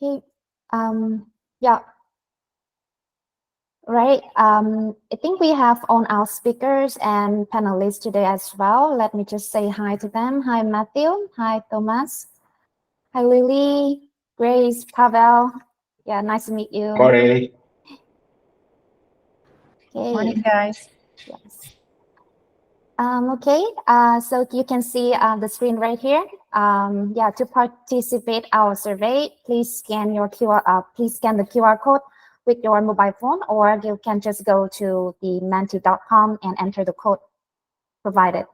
Okay. Yeah. Right. I think we have on our speakers and panelists today as well. Let me just say hi to them. Hi, Matthew. Hi, Thomas. Hi, Lily, Grace, Pavel. Yeah, nice to meet you. Morning. Okay. Morning, guys. Yes. Okay. So you can see the screen right here. Yeah. To participate our survey, please scan your QR. Please scan the QR code with your mobile phone, or you can just go to the menti.com and enter the code provided.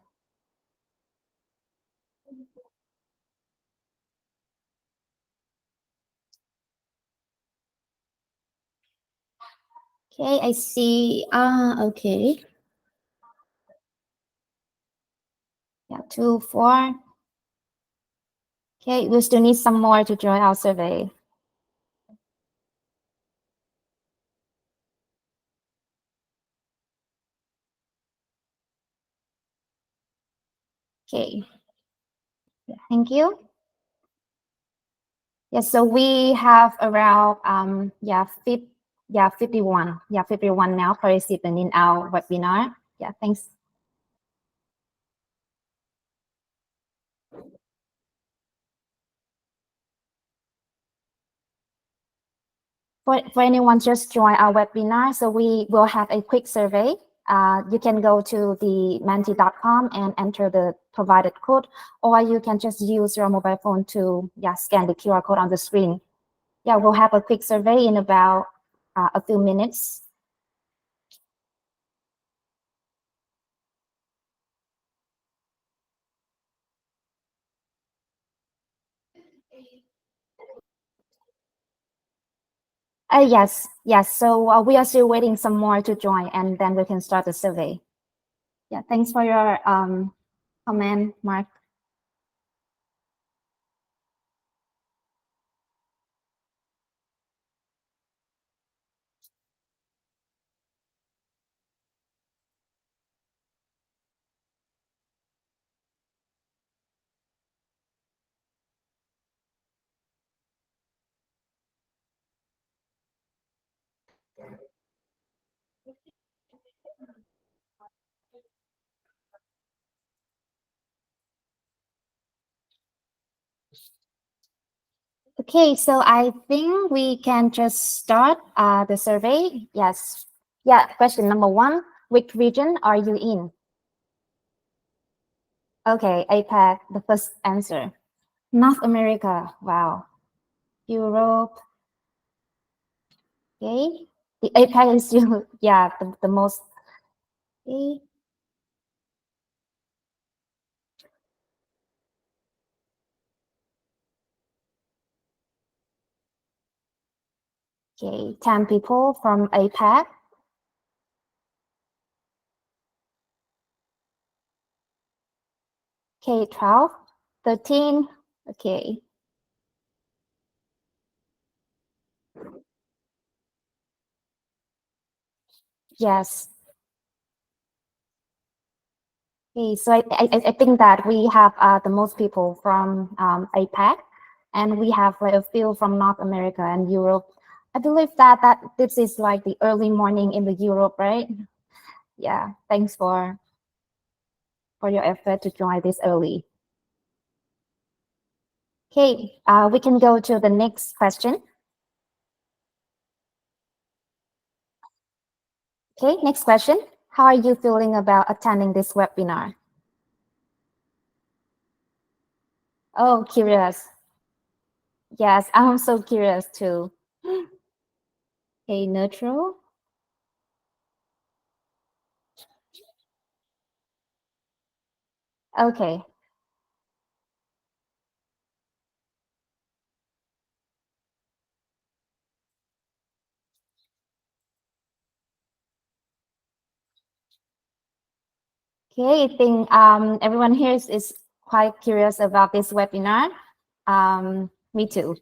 Okay, I see. Okay. Yeah, 2, 4. Okay, we still need some more to join our survey. Okay. Thank you. Yes, so we have around 51 now participating in our webinar. Yeah, thanks. For anyone just join our webinar, so we will have a quick survey. You can go to the menti.com and enter the provided code, or you can just use your mobile phone to scan the QR code on the screen. Yeah, we'll have a quick survey in about a few minutes. Yes. So we are still waiting some more to join, and then we can start the survey. Yeah, thanks for your comment, Mark. Okay, so I think we can just start the survey. Yes. Yeah, question number 1, which region are you in? Okay, APAC, the first answer. North America, wow. Europe, okay. The APAC is still, the most, okay. Okay, 10 people from APAC. Okay, 12, 13, okay. Yes. Okay, so I think that we have the most people from APAC, and we have like a few from North America and Europe. I believe that this is like the early morning in the Europe, right? Yeah, thanks for your effort to join this early. Okay, we can go to the next question. Okay, next question. How are you feeling about attending this webinar? Oh, curious. Yes, I'm so curious too. Okay, neutral. Okay. Okay, I think everyone here is quite curious about this webinar. Me too.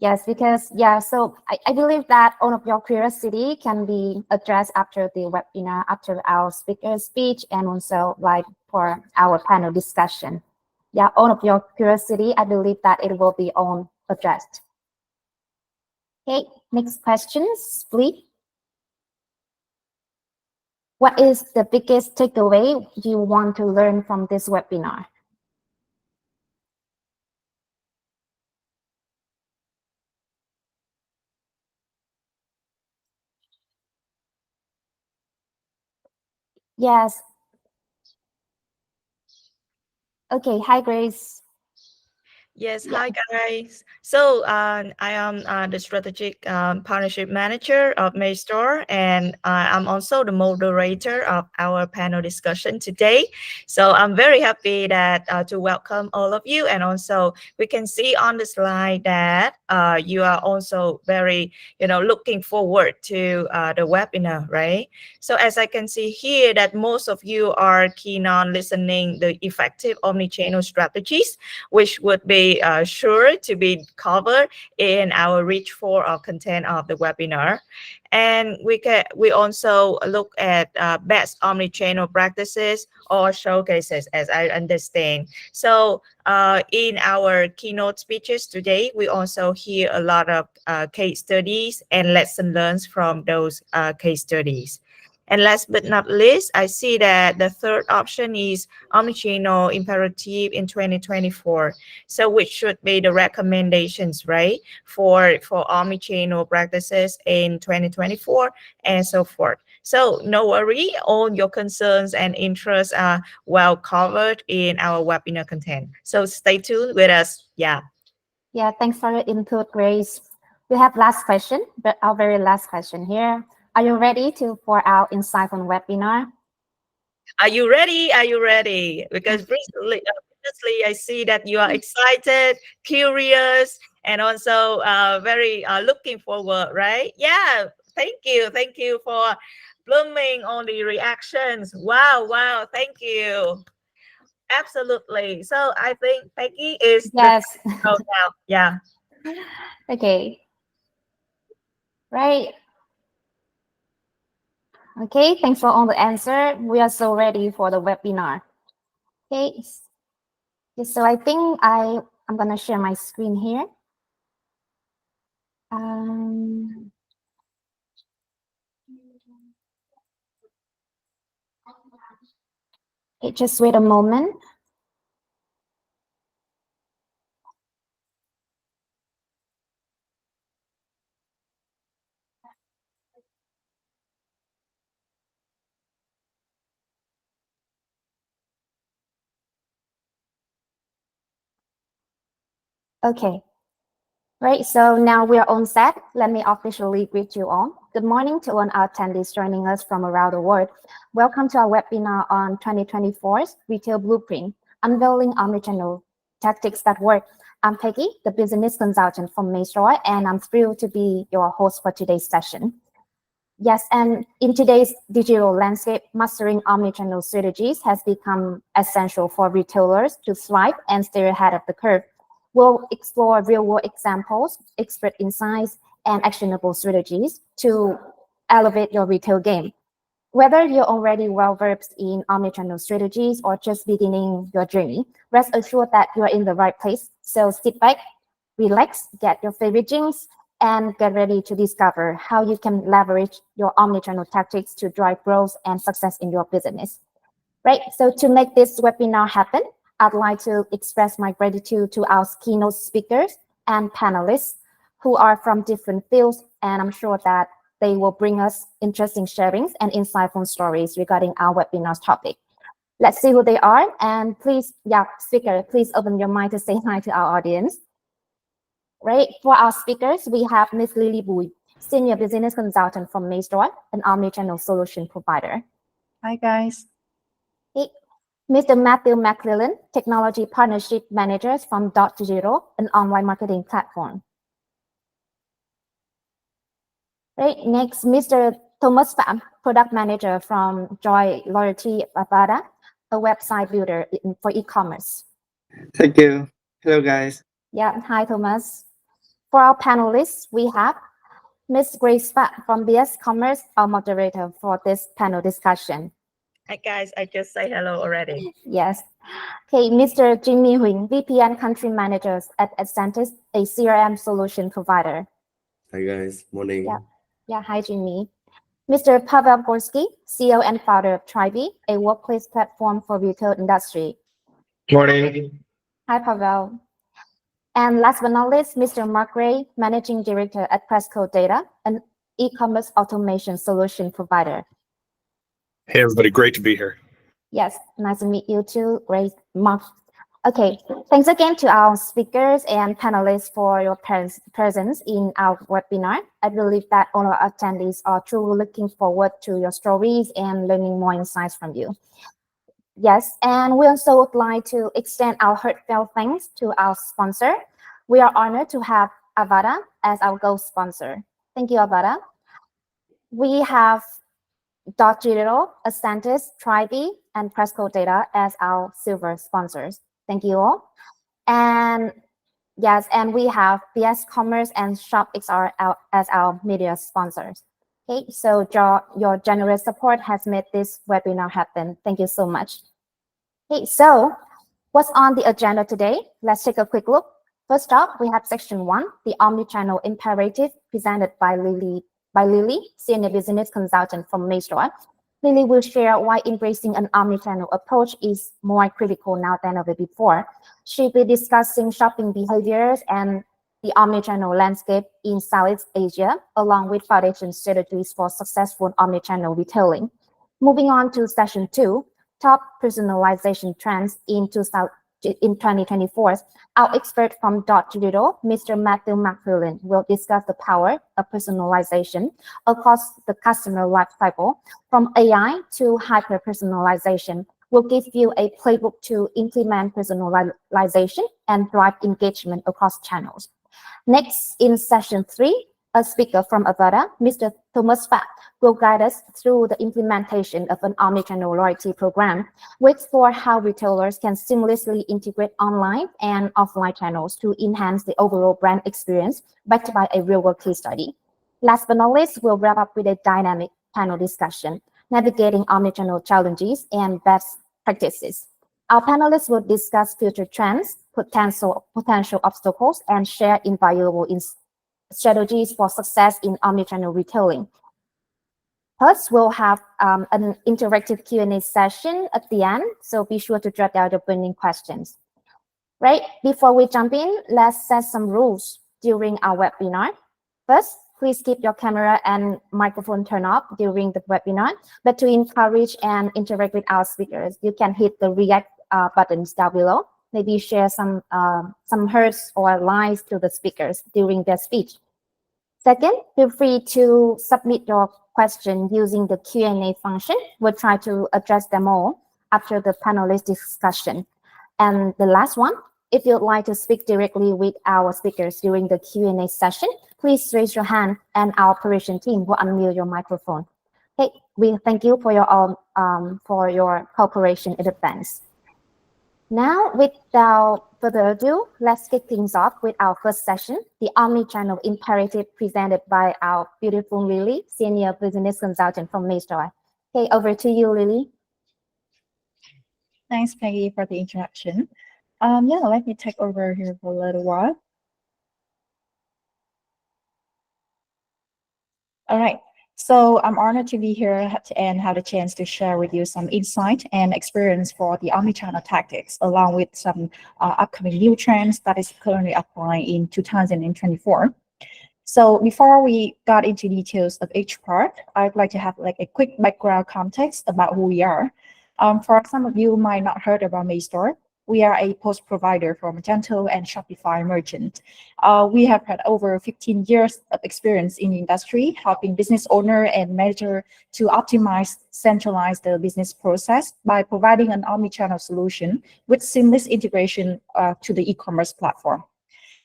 Yes, because so I believe that all of your curiosity can be addressed after the webinar, after our speaker speech, and also like for our panel discussion. Yeah, all of your curiosity, I believe that it will be all addressed. Okay, next questions, please. What is the biggest takeaway you want to learn from this webinar? Yes. Okay, hi Grace. Yes, Yeah. hi guys. So I am the strategic partnership manager of Maystore, and I'm also the moderator of our panel discussion today. So I'm very happy that to welcome all of you, and also we can see on the slide that you are also very, looking forward to the webinar, right? So as I can see here, that most of you are keen on listening the effective omnichannel strategies which would be sure to be covered in our rich for of content of the webinar. And we also look at best omnichannel practices or showcases, as I understand. So in our keynote speeches today, we also hear a lot of case studies and lesson learned from those case studies. And last but not least, I see that the third option is omnichannel imperative in 2024. So which should be the recommendations, right, for omnichannel practices in 2024 and so forth. So no worry, all your concerns and interests are well covered in our webinar content. So stay tuned with us. Yeah. Yeah, thanks for your input, Grace. We have last question, but our very last question here. Are you ready for our insightful webinar? Are you ready? Are you ready? Because previously I see that you are excited, curious, and also very looking forward, right? Yeah. Thank you. Thank you for blooming on the reactions. Wow. Wow. Thank you. Absolutely. So I think Peggy is the time Yes. to go now. Yeah. Okay. Right. Okay. Thanks for all the answer. We are so ready for the webinar. Okay. Yes, so I think I'm gonna share my screen here. Um, okay, just wait a moment. Okay. Right, so now we're on set. Let me officially greet you all. Good morning to all our attendees joining us from around the world. Welcome to our webinar on 2024's Retail Blueprint, Unveiling Omnichannel Tactics That Work. I'm Peggy, the business consultant from Maystroy, and I'm thrilled to be your host for today's session. Yes, and in today's digital landscape, mastering omnichannel strategies has become essential for retailers to thrive and stay ahead of the curve. We'll explore real-world examples, expert insights, and actionable strategies to elevate your retail game. Whether you're already well-versed in omnichannel strategies or just beginning your journey, rest assured that you're in the right place. So sit back, relax, get your favorite drinks, and get ready to discover how you can leverage your omnichannel tactics to drive growth and success in your business. Right. So to make this webinar happen, I'd like to express my gratitude to our keynote speakers and panelists who are from different fields, and I'm sure that they will bring us interesting sharings and insightful stories regarding our webinar's topic. Let's see who they are, and please, yeah, speaker, please open your mind to say hi to our audience. Right, for our speakers, we have Ms. Lily Bui, Senior Business Consultant from Maystore, an omnichannel solution provider. Hi, guys. Okay. Mr. Matthew McClellan, Technology Partnership Manager from Dot Digital, an online marketing platform. Right, next, Mr. Thomas Pham, Product Manager from Joy Loyalty Avada, a website builder for e-commerce. Thank you. Hello, guys. Yeah, hi, Thomas. For our panelists, we have Ms. Grace Fat from BS Commerce, our moderator for this panel discussion. Hi guys, I just say hello already. Yes. Okay, Mr. Jimmy Huang, VP and Country Managers at Accentus, a CRM solution provider. Hi guys, morning. Yeah, hi, Jimmy. Mr. Pavel Gorski, CEO and founder of Tribe, a workplace platform for retail industry. Morning. Hi, Pavel. And last but not least, Mr. Mark Ray, Managing Director at Presscode Data, an e-commerce automation solution provider. Hey, everybody. Great to be here. Yes, nice to meet you too. Great, Mark. Okay, thanks again to our speakers and panelists for your presence in our webinar. I believe that all our attendees are truly looking forward to your stories and learning more insights from you. Yes, and we also would like to extend our heartfelt thanks to our sponsor. We are honored to have Avada as our gold sponsor. Thank you, Avada. We have Digital, Asantis, Tribe, and Presscode Data as our silver sponsors. Thank you all. And yes, and we have BS Commerce and ShopXR as our media sponsors. Okay, so your generous support has made this webinar happen. Thank you so much. Okay, so what's on the agenda today? Let's take a quick look. First up, we have section 1, the omnichannel imperative, presented by Lily, Senior Business Consultant from Maestro. Lily will share why embracing an omnichannel approach is more critical now than ever before. She'll be discussing shopping behaviors and the omnichannel landscape in Southeast Asia, along with foundation strategies for successful omnichannel retailing. Moving on to session 2, top personalization trends in 2024. Our expert from Digital, Mr. Matthew McFarlane, will discuss the power of personalization across the customer lifecycle, from AI to hyper-personalization. We'll give you a playbook to implement personalization and drive engagement across channels. Next, in session 3, a speaker from Avada, Mr. Thomas Fat, will guide us through the implementation of an omnichannel loyalty program. We explore how retailers can seamlessly integrate online and offline channels to enhance the overall brand experience, backed by a real-world case study. Last but not least, we'll wrap up with a dynamic panel discussion, navigating omnichannel challenges and best practices. Our panelists will discuss future trends, potential obstacles, and share invaluable strategies for success in omnichannel retailing. Plus, we'll have an interactive Q&A session at the end, so be sure to jot down your burning questions. Right, before we jump in, let's set some rules during our webinar. First, please keep your camera and microphone turned off during the webinar, but to encourage and interact with our speakers, you can hit the react buttons down below. Maybe share some hearts or likes to the speakers during their speech. Second, feel free to submit your question using the Q&A function. We'll try to address them all after the panelist discussion. And the last one, if you'd like to speak directly with our speakers during the Q&A session, please raise your hand and our operation team will unmute your microphone. Okay, we thank you for your cooperation in advance. Now, without further ado, let's kick things off with our first session, the Omnichannel Imperative, presented by our beautiful Lily, Senior Business Consultant from Maestro. Okay, over to you, Lily. Thanks, Peggy, for the introduction. Let me take over here for a little while. All right. So I'm honored to be here and have the chance to share with you some insight and experience for the omnichannel tactics, along with some upcoming new trends that is currently applying in 2024. So before we got into details of each part, I'd like to have like a quick background context about who we are. For some of you who might not heard about Maestro, we are a post provider for Magento and Shopify merchant. We have had over 15 years of experience in the industry, helping business owner and manager to optimize, centralize the business process by providing an omnichannel solution with seamless integration to the e-commerce platform.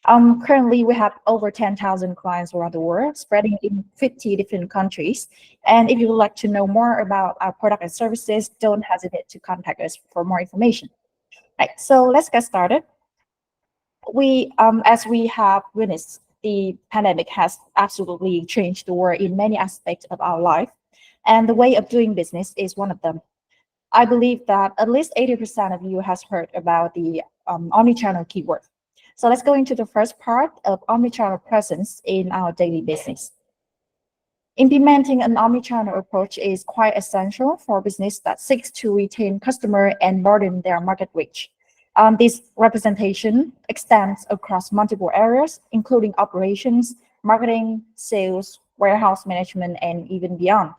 Currently, we have over 10,000 clients around the world, spreading in 50 different countries. And if you would like to know more about our product and services, don't hesitate to contact us for more information. Right, so let's get started. As we have witnessed, the pandemic has absolutely changed the world in many aspects of our life, and the way of doing business is one of them. I believe that at least 80% of you has heard about the omnichannel keyword. So let's go into the first part of omnichannel presence in our daily business. Implementing an omnichannel approach is quite essential for business that seeks to retain customer and broaden their market reach. This representation extends across multiple areas, including operations, marketing, sales, warehouse management, and even beyond.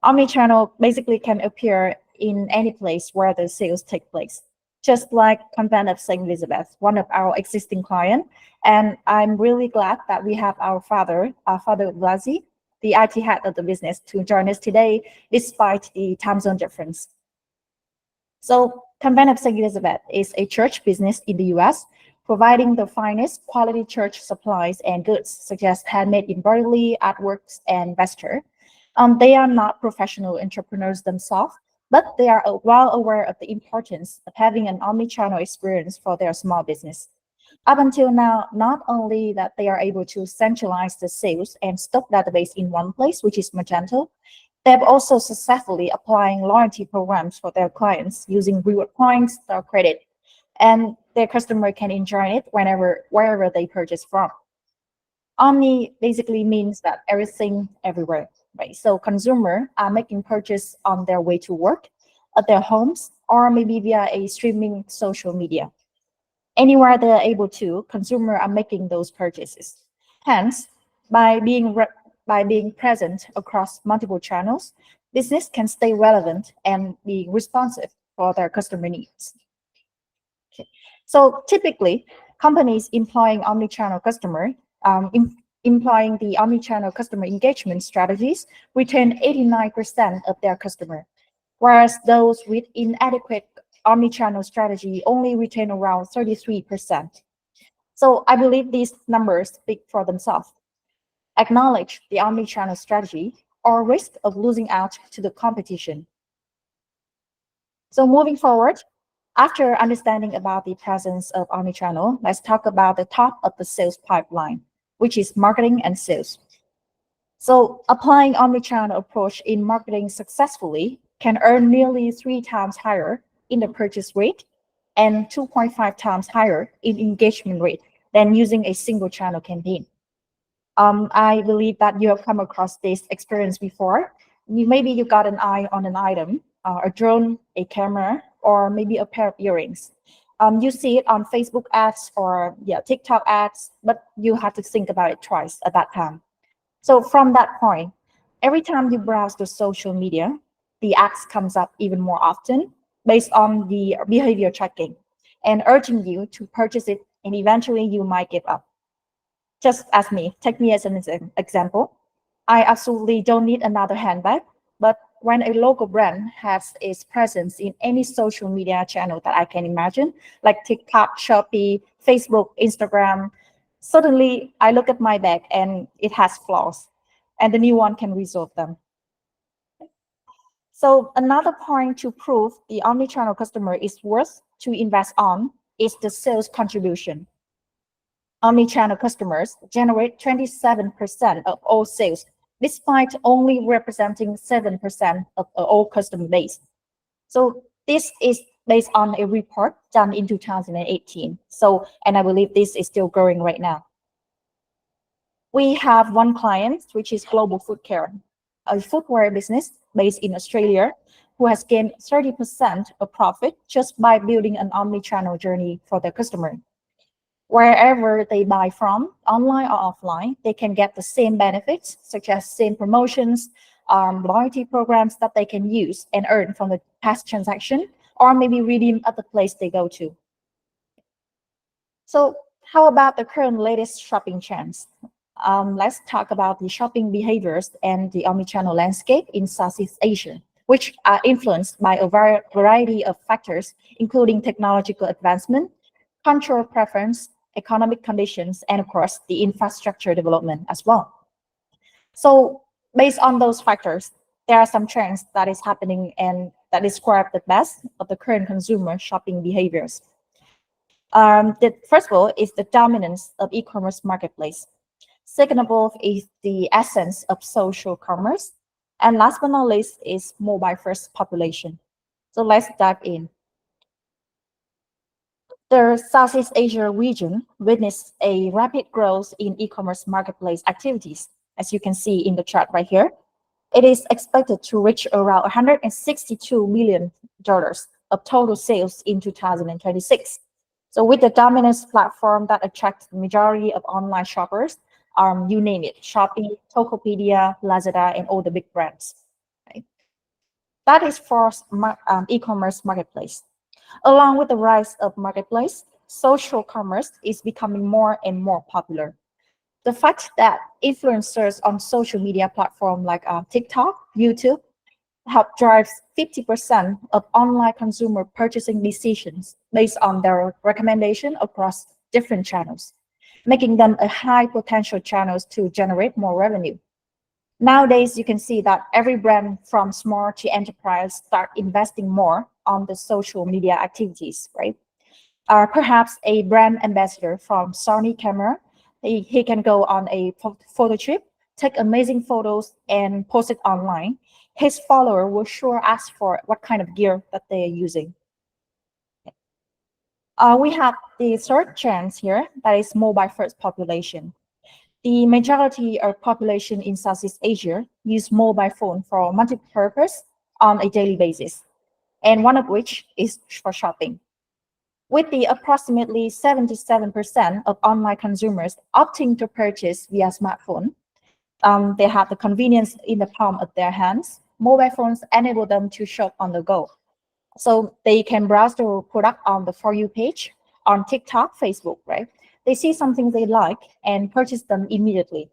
Omnichannel basically can appear in any place where the sales take place, just like Convent of St. Elizabeth, one of our existing clients. And I'm really glad that we have our Father Vlasi, the IT head of the business, to join us today, despite the time zone difference. So Convent of St. Elizabeth is a church business in the US, providing the finest quality church supplies and goods, such as handmade embroidery, artworks, and vesture. They are not professional entrepreneurs themselves, but they are well aware of the importance of having an omnichannel experience for their small business. Up until now, not only that they are able to centralize the sales and stock database in one place, which is Magento, they've also successfully applying loyalty programs for their clients using reward points or credit, and their customer can enjoy it wherever they purchase from. Omni basically means that everything, everywhere, right? So consumer are making purchase on their way to work, at their homes, or maybe via a streaming social media. Anywhere they're able to, consumer are making those purchases. Hence, by being present across multiple channels, business can stay relevant and be responsive for their customer needs. Okay. So typically, companies employing omnichannel customer, employing the omnichannel customer engagement strategies retain 89% of their customer, whereas those with inadequate omnichannel strategy only retain around 33%. So I believe these numbers speak for themselves. Acknowledge the omnichannel strategy or risk of losing out to the competition. So moving forward, after understanding about the presence of omnichannel, let's talk about the top of the sales pipeline, which is marketing and sales. So applying omnichannel approach in marketing successfully can earn nearly 3 times higher in the purchase rate and 2.5 times higher in engagement rate than using a single channel campaign. I believe that you have come across this experience before. Maybe you got an eye on an item, a drone, a camera, or maybe a pair of earrings. You see it on Facebook ads or TikTok ads, but you have to think about it twice at that time. So from that point, every time you browse the social media, the ads comes up even more often based on the behavior tracking and urging you to purchase it, and eventually you might give up. Just as me, take me as an example. I absolutely don't need another handbag, but when a local brand has its presence in any social media channel that I can imagine, like TikTok, Shopee, Facebook, Instagram, suddenly I look at my bag and it has flaws, and the new one can resolve them. So another point to prove the omnichannel customer is worth to invest on is the sales contribution. Omnichannel customers generate 27% of all sales, despite only representing 7% of all customer base. So this is based on a report done in 2018. And I believe this is still growing right now. We have one client, which is Global Foot Care, a footwear business based in Australia, who has gained 30% of profit just by building an omnichannel journey for their customer. Wherever they buy from, online or offline, they can get the same benefits, such as same promotions, loyalty programs that they can use and earn from the past transaction, or maybe redeem at the place they go to. So how about the current latest shopping trends? Let's talk about the shopping behaviors and the omnichannel landscape in Southeast Asia, which are influenced by a variety of factors, including technological advancement, cultural preference, economic conditions, and of course, the infrastructure development as well. So based on those factors, there are some trends that is happening and that describe the best of the current consumer shopping behaviors. First of all is the dominance of e-commerce marketplace. Second of all is the essence of social commerce. And last but not least is mobile first population. So let's dive in. The Southeast Asia region witnessed a rapid growth in e-commerce marketplace activities, as you can see in the chart right here. It is expected to reach around $162 million of total sales in 2026. So with the dominant platform that attracts the majority of online shoppers, you name it, Shopee, Tokopedia, Lazada, and all the big brands. Right? That is for e-commerce marketplace. Along with the rise of marketplace, social commerce is becoming more and more popular. The fact that influencers on social media platforms like TikTok, YouTube, help drive 50% of online consumer purchasing decisions based on their recommendation across different channels, making them a high potential channels to generate more revenue. Nowadays, you can see that every brand from small to enterprise start investing more on the social media activities, right? Perhaps a brand ambassador from Sony camera, he can go on a photo trip, take amazing photos and post it online. His follower will sure ask for what kind of gear that they are using. We have the third chance here, that is mobile first population. The majority of population in Southeast Asia use mobile phone for multi-purpose on a daily basis, and one of which is for shopping. With the approximately 77% of online consumers opting to purchase via smartphone, they have the convenience in the palm of their hands. Mobile phones enable them to shop on the go. So they can browse the product on the For You page, on TikTok, Facebook, right? They see something they like and purchase them immediately,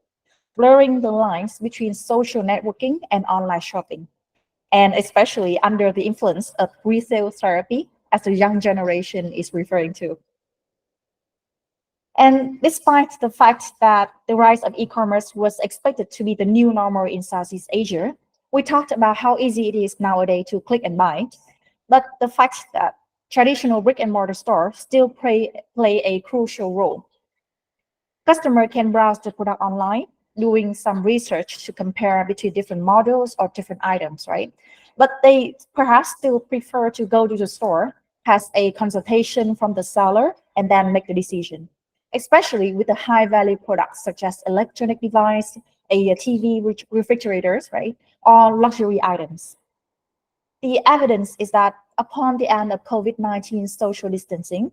blurring the lines between social networking and online shopping, and especially under the influence of resale therapy, as the young generation is referring to. And despite the fact that the rise of e-commerce was expected to be the new normal in Southeast Asia, we talked about how easy it is nowadays to click and buy, but the fact that traditional brick and mortar stores still play a crucial role. Customer can browse the product online, doing some research to compare between different models or different items, right? But they perhaps still prefer to go to the store, has a consultation from the seller, and then make the decision, especially with the high value products such as electronic device, a TV, refrigerators, right? Or luxury items. The evidence is that upon the end of COVID-19 social distancing,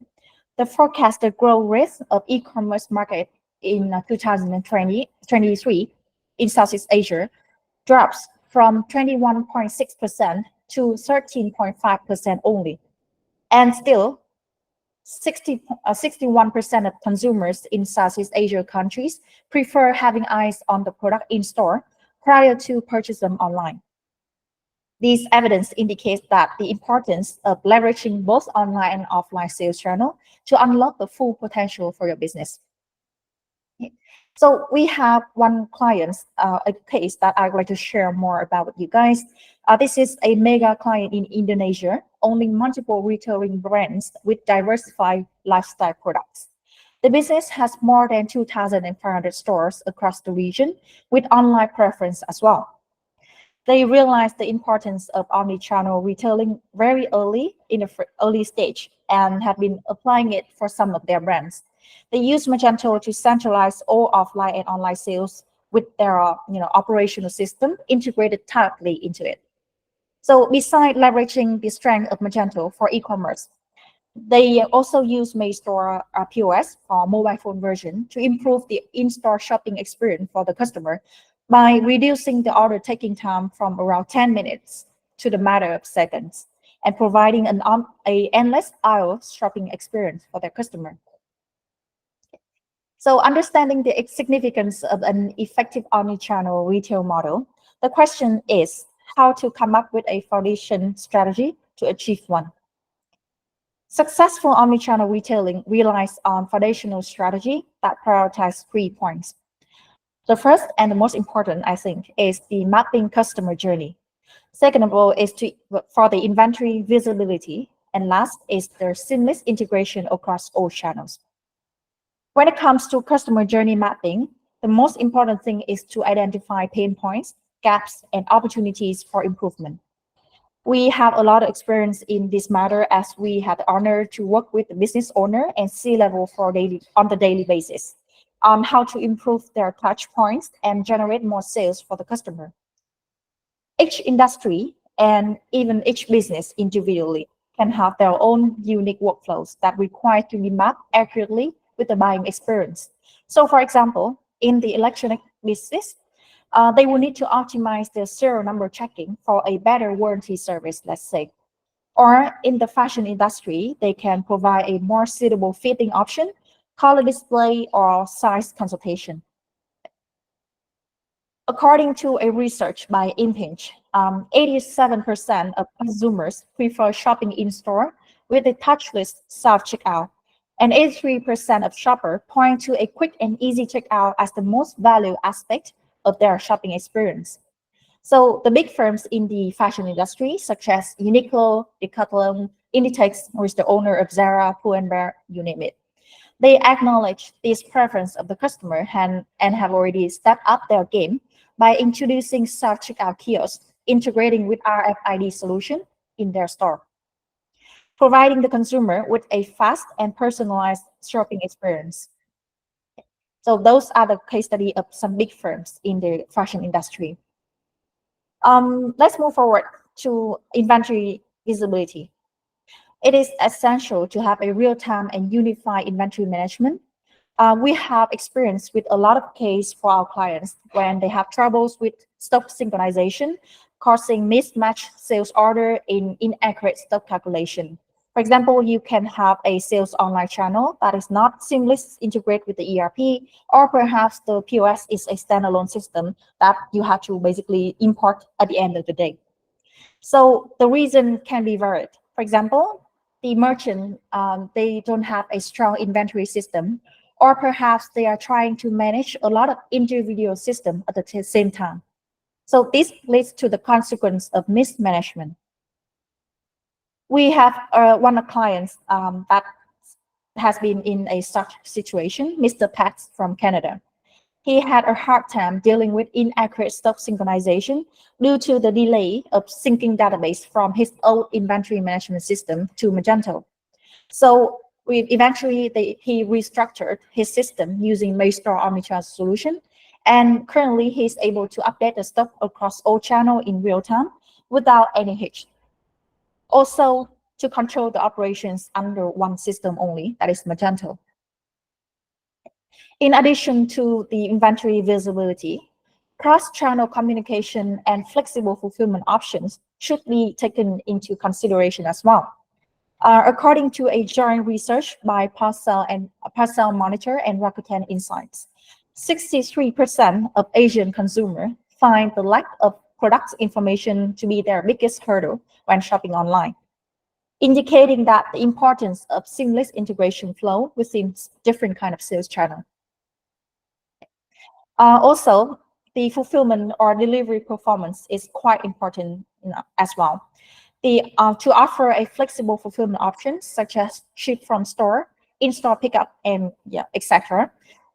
the forecasted growth rate of e-commerce market in 2023 in Southeast Asia drops from 21.6% to 13.5% only. And still, 61% of consumers in Southeast Asia countries prefer having eyes on the product in store prior to purchase them online. This evidence indicates that the importance of leveraging both online and offline sales channel to unlock the full potential for your business. So we have one client, a case that I'd like to share more about with you guys. This is a mega client in Indonesia, owning multiple retailing brands with diversified lifestyle products. The business has more than 2,500 stores across the region, with online preference as well. They realized the importance of omnichannel retailing very early in the early stage and have been applying it for some of their brands. They use Magento to centralize all offline and online sales with their operational system integrated tightly into it. So besides leveraging the strength of Magento for e-commerce, they also use MayStore POS or mobile phone version to improve the in-store shopping experience for the customer by reducing the order taking time from around 10 minutes to the matter of seconds, and providing an endless aisle shopping experience for their customer. So understanding the significance of an effective omnichannel retail model, the question is how to come up with a foundation strategy to achieve one. Successful omnichannel retailing relies on foundational strategy that prioritizes 3 points. The first and the most important, I think, is the mapping customer journey. Second of all is for the inventory visibility. And last is the seamless integration across all channels. When it comes to customer journey mapping, the most important thing is to identify pain points, gaps, and opportunities for improvement. We have a lot of experience in this matter as we had the honor to work with the business owner and C-level on the daily basis on how to improve their touch points and generate more sales for the customer. Each industry and even each business individually can have their own unique workflows that require to be mapped accurately with the buying experience. So for example, in the electronic business, they will need to optimize the serial number checking for a better warranty service, let's say. Or in the fashion industry, they can provide a more suitable fitting option, color display, or size consultation. According to a research by Impinj, 87% of consumers prefer shopping in-store with a touchless self-checkout, and 83% of shoppers point to a quick and easy checkout as the most valued aspect of their shopping experience. So the big firms in the fashion industry, such as Uniqlo, Decathlon, Inditex, or is the owner of Zara, Pull&Bear, you name it, they acknowledge this preference of the customer and have already stepped up their game by introducing self-checkout kiosks, integrating with RFID solution in their store, providing the consumer with a fast and personalized shopping experience. So those are the case study of some big firms in the fashion industry. Let's move forward to inventory visibility. It is essential to have a real-time and unified inventory management. We have experience with a lot of cases for our clients when they have troubles with stock synchronization, causing mismatched sales order in inaccurate stock calculation. For example, you can have a sales online channel that is not seamless integrated with the ERP, or perhaps the POS is a standalone system that you have to basically import at the end of the day. So the reason can be varied. For example, the merchant, they don't have a strong inventory system, or perhaps they are trying to manage a lot of individual systems at the same time. So this leads to the consequence of mismanagement. We have one of the clients that has been in a such situation, Mr. Pat from Canada. He had a hard time dealing with inaccurate stock synchronization due to the delay of syncing database from his old inventory management system to Magento. So eventually he restructured his system using Maestro Omnichannel solution, and currently he's able to update the stock across all channels in real time without any hitch. Also, to control the operations under one system only, that is Magento. In addition to the inventory visibility, cross-channel communication and flexible fulfillment options should be taken into consideration as well. According to a joint research by Parcel Monitor and Rakuten Insights, 63% of Asian consumers find the lack of product information to be their biggest hurdle when shopping online, indicating that the importance of seamless integration flow within different kind of sales channel. Also, the fulfillment or delivery performance is quite important as well. To offer a flexible fulfillment options such as ship from store, in-store pickup, and etc.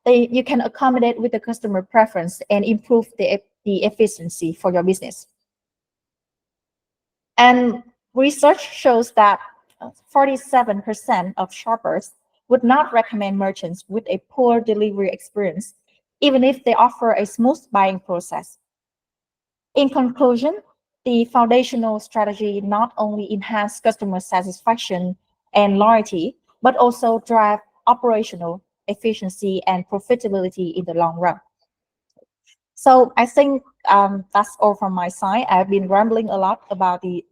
You can accommodate with the customer preference and improve the efficiency for your business. And research shows that 47% of shoppers would not recommend merchants with a poor delivery experience, even if they offer a smooth buying process. In conclusion, the foundational strategy not only enhance customer satisfaction and loyalty, but also drive operational efficiency and profitability in the long run. So I think that's all from my side. I've been rambling a lot about the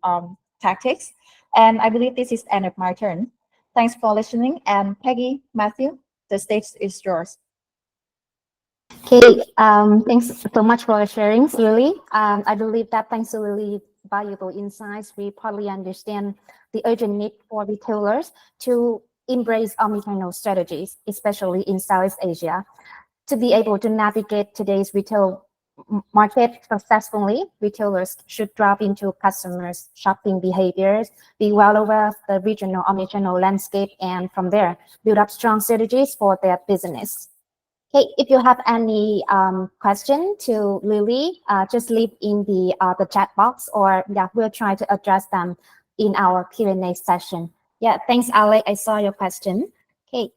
tactics, and I believe this is the end of my turn. Thanks for listening, and Peggy, Matthew, the stage is yours. Okay, thanks so much for sharing, Lily. I believe that thanks to Lily's valuable insights, we partly understand the urgent need for retailers to embrace omnichannel strategies, especially in Southeast Asia. To be able to navigate today's retail market successfully, retailers should drop into customers' shopping behaviors, be well aware of the regional omnichannel landscape, and from there, build up strong strategies for their business. Okay, if you have any question to Lily, just leave in the chat box, or yeah, we'll try to address them in our Q&A session. Yeah, thanks, Alec. I saw your question. Okay.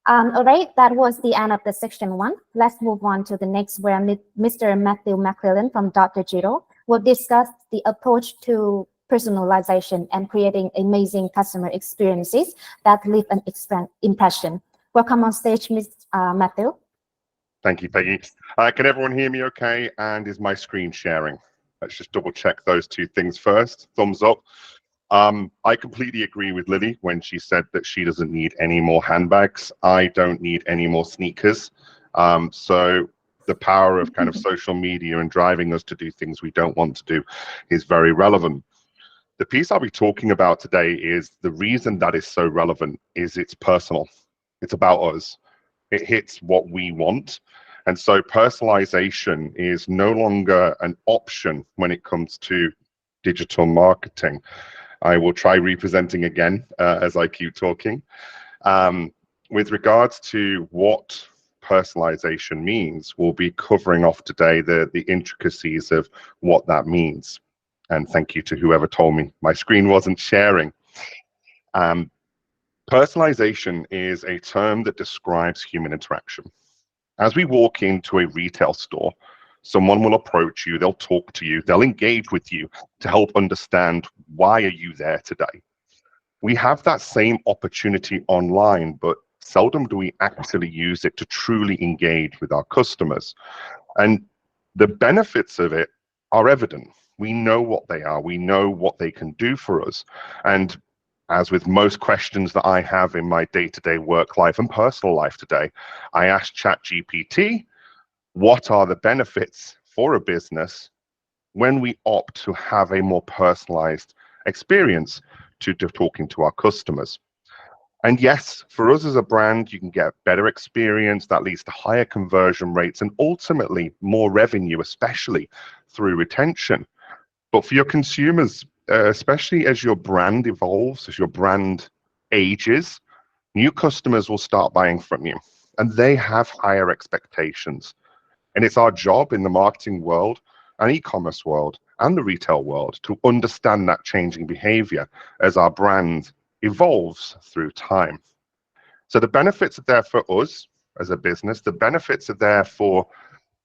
All right, that was the end of the section 1. Let's move on to the next, where Mr. Matthew McClellan from Digital will discuss the approach to personalization and creating amazing customer experiences that leave an impression. Welcome on stage, Matthew. Thank you, Peggy. Can everyone hear me okay? And is my screen sharing? Let's just double check those two things first. Thumbs up. I completely agree with Lily when she said that she doesn't need any more handbags. I don't need any more sneakers. So the power of kind of social media and driving us to do things we don't want to do is very relevant. The piece I'll be talking about today is the reason that is so relevant is it's personal. It's about us. It hits what we want. And so personalization is no longer an option when it comes to digital marketing. I will try representing again as I keep talking. With regards to what personalization means, we'll be covering off today the intricacies of what that means. And thank you to whoever told me my screen wasn't sharing. Personalization is a term that describes human interaction. As we walk into a retail store, someone will approach you, they'll talk to you, they'll engage with you to help understand why are you there today. We have that same opportunity online, but seldom do we actually use it to truly engage with our customers. And the benefits of it are evident. We know what they are, we know what they can do for us. And as with most questions that I have in my day-to-day work life and personal life today, I ask ChatGPT, what are the benefits for a business when we opt to have a more personalized experience to talking to our customers? And yes, for us as a brand, you can get better experience that leads to higher conversion rates and ultimately more revenue, especially through retention. But for your consumers, especially as your brand evolves, as your brand ages, new customers will start buying from you, and they have higher expectations. And it's our job in the marketing world and e-commerce world and the retail world to understand that changing behavior as our brand evolves through time. So the benefits are there for us as a business, the benefits are there for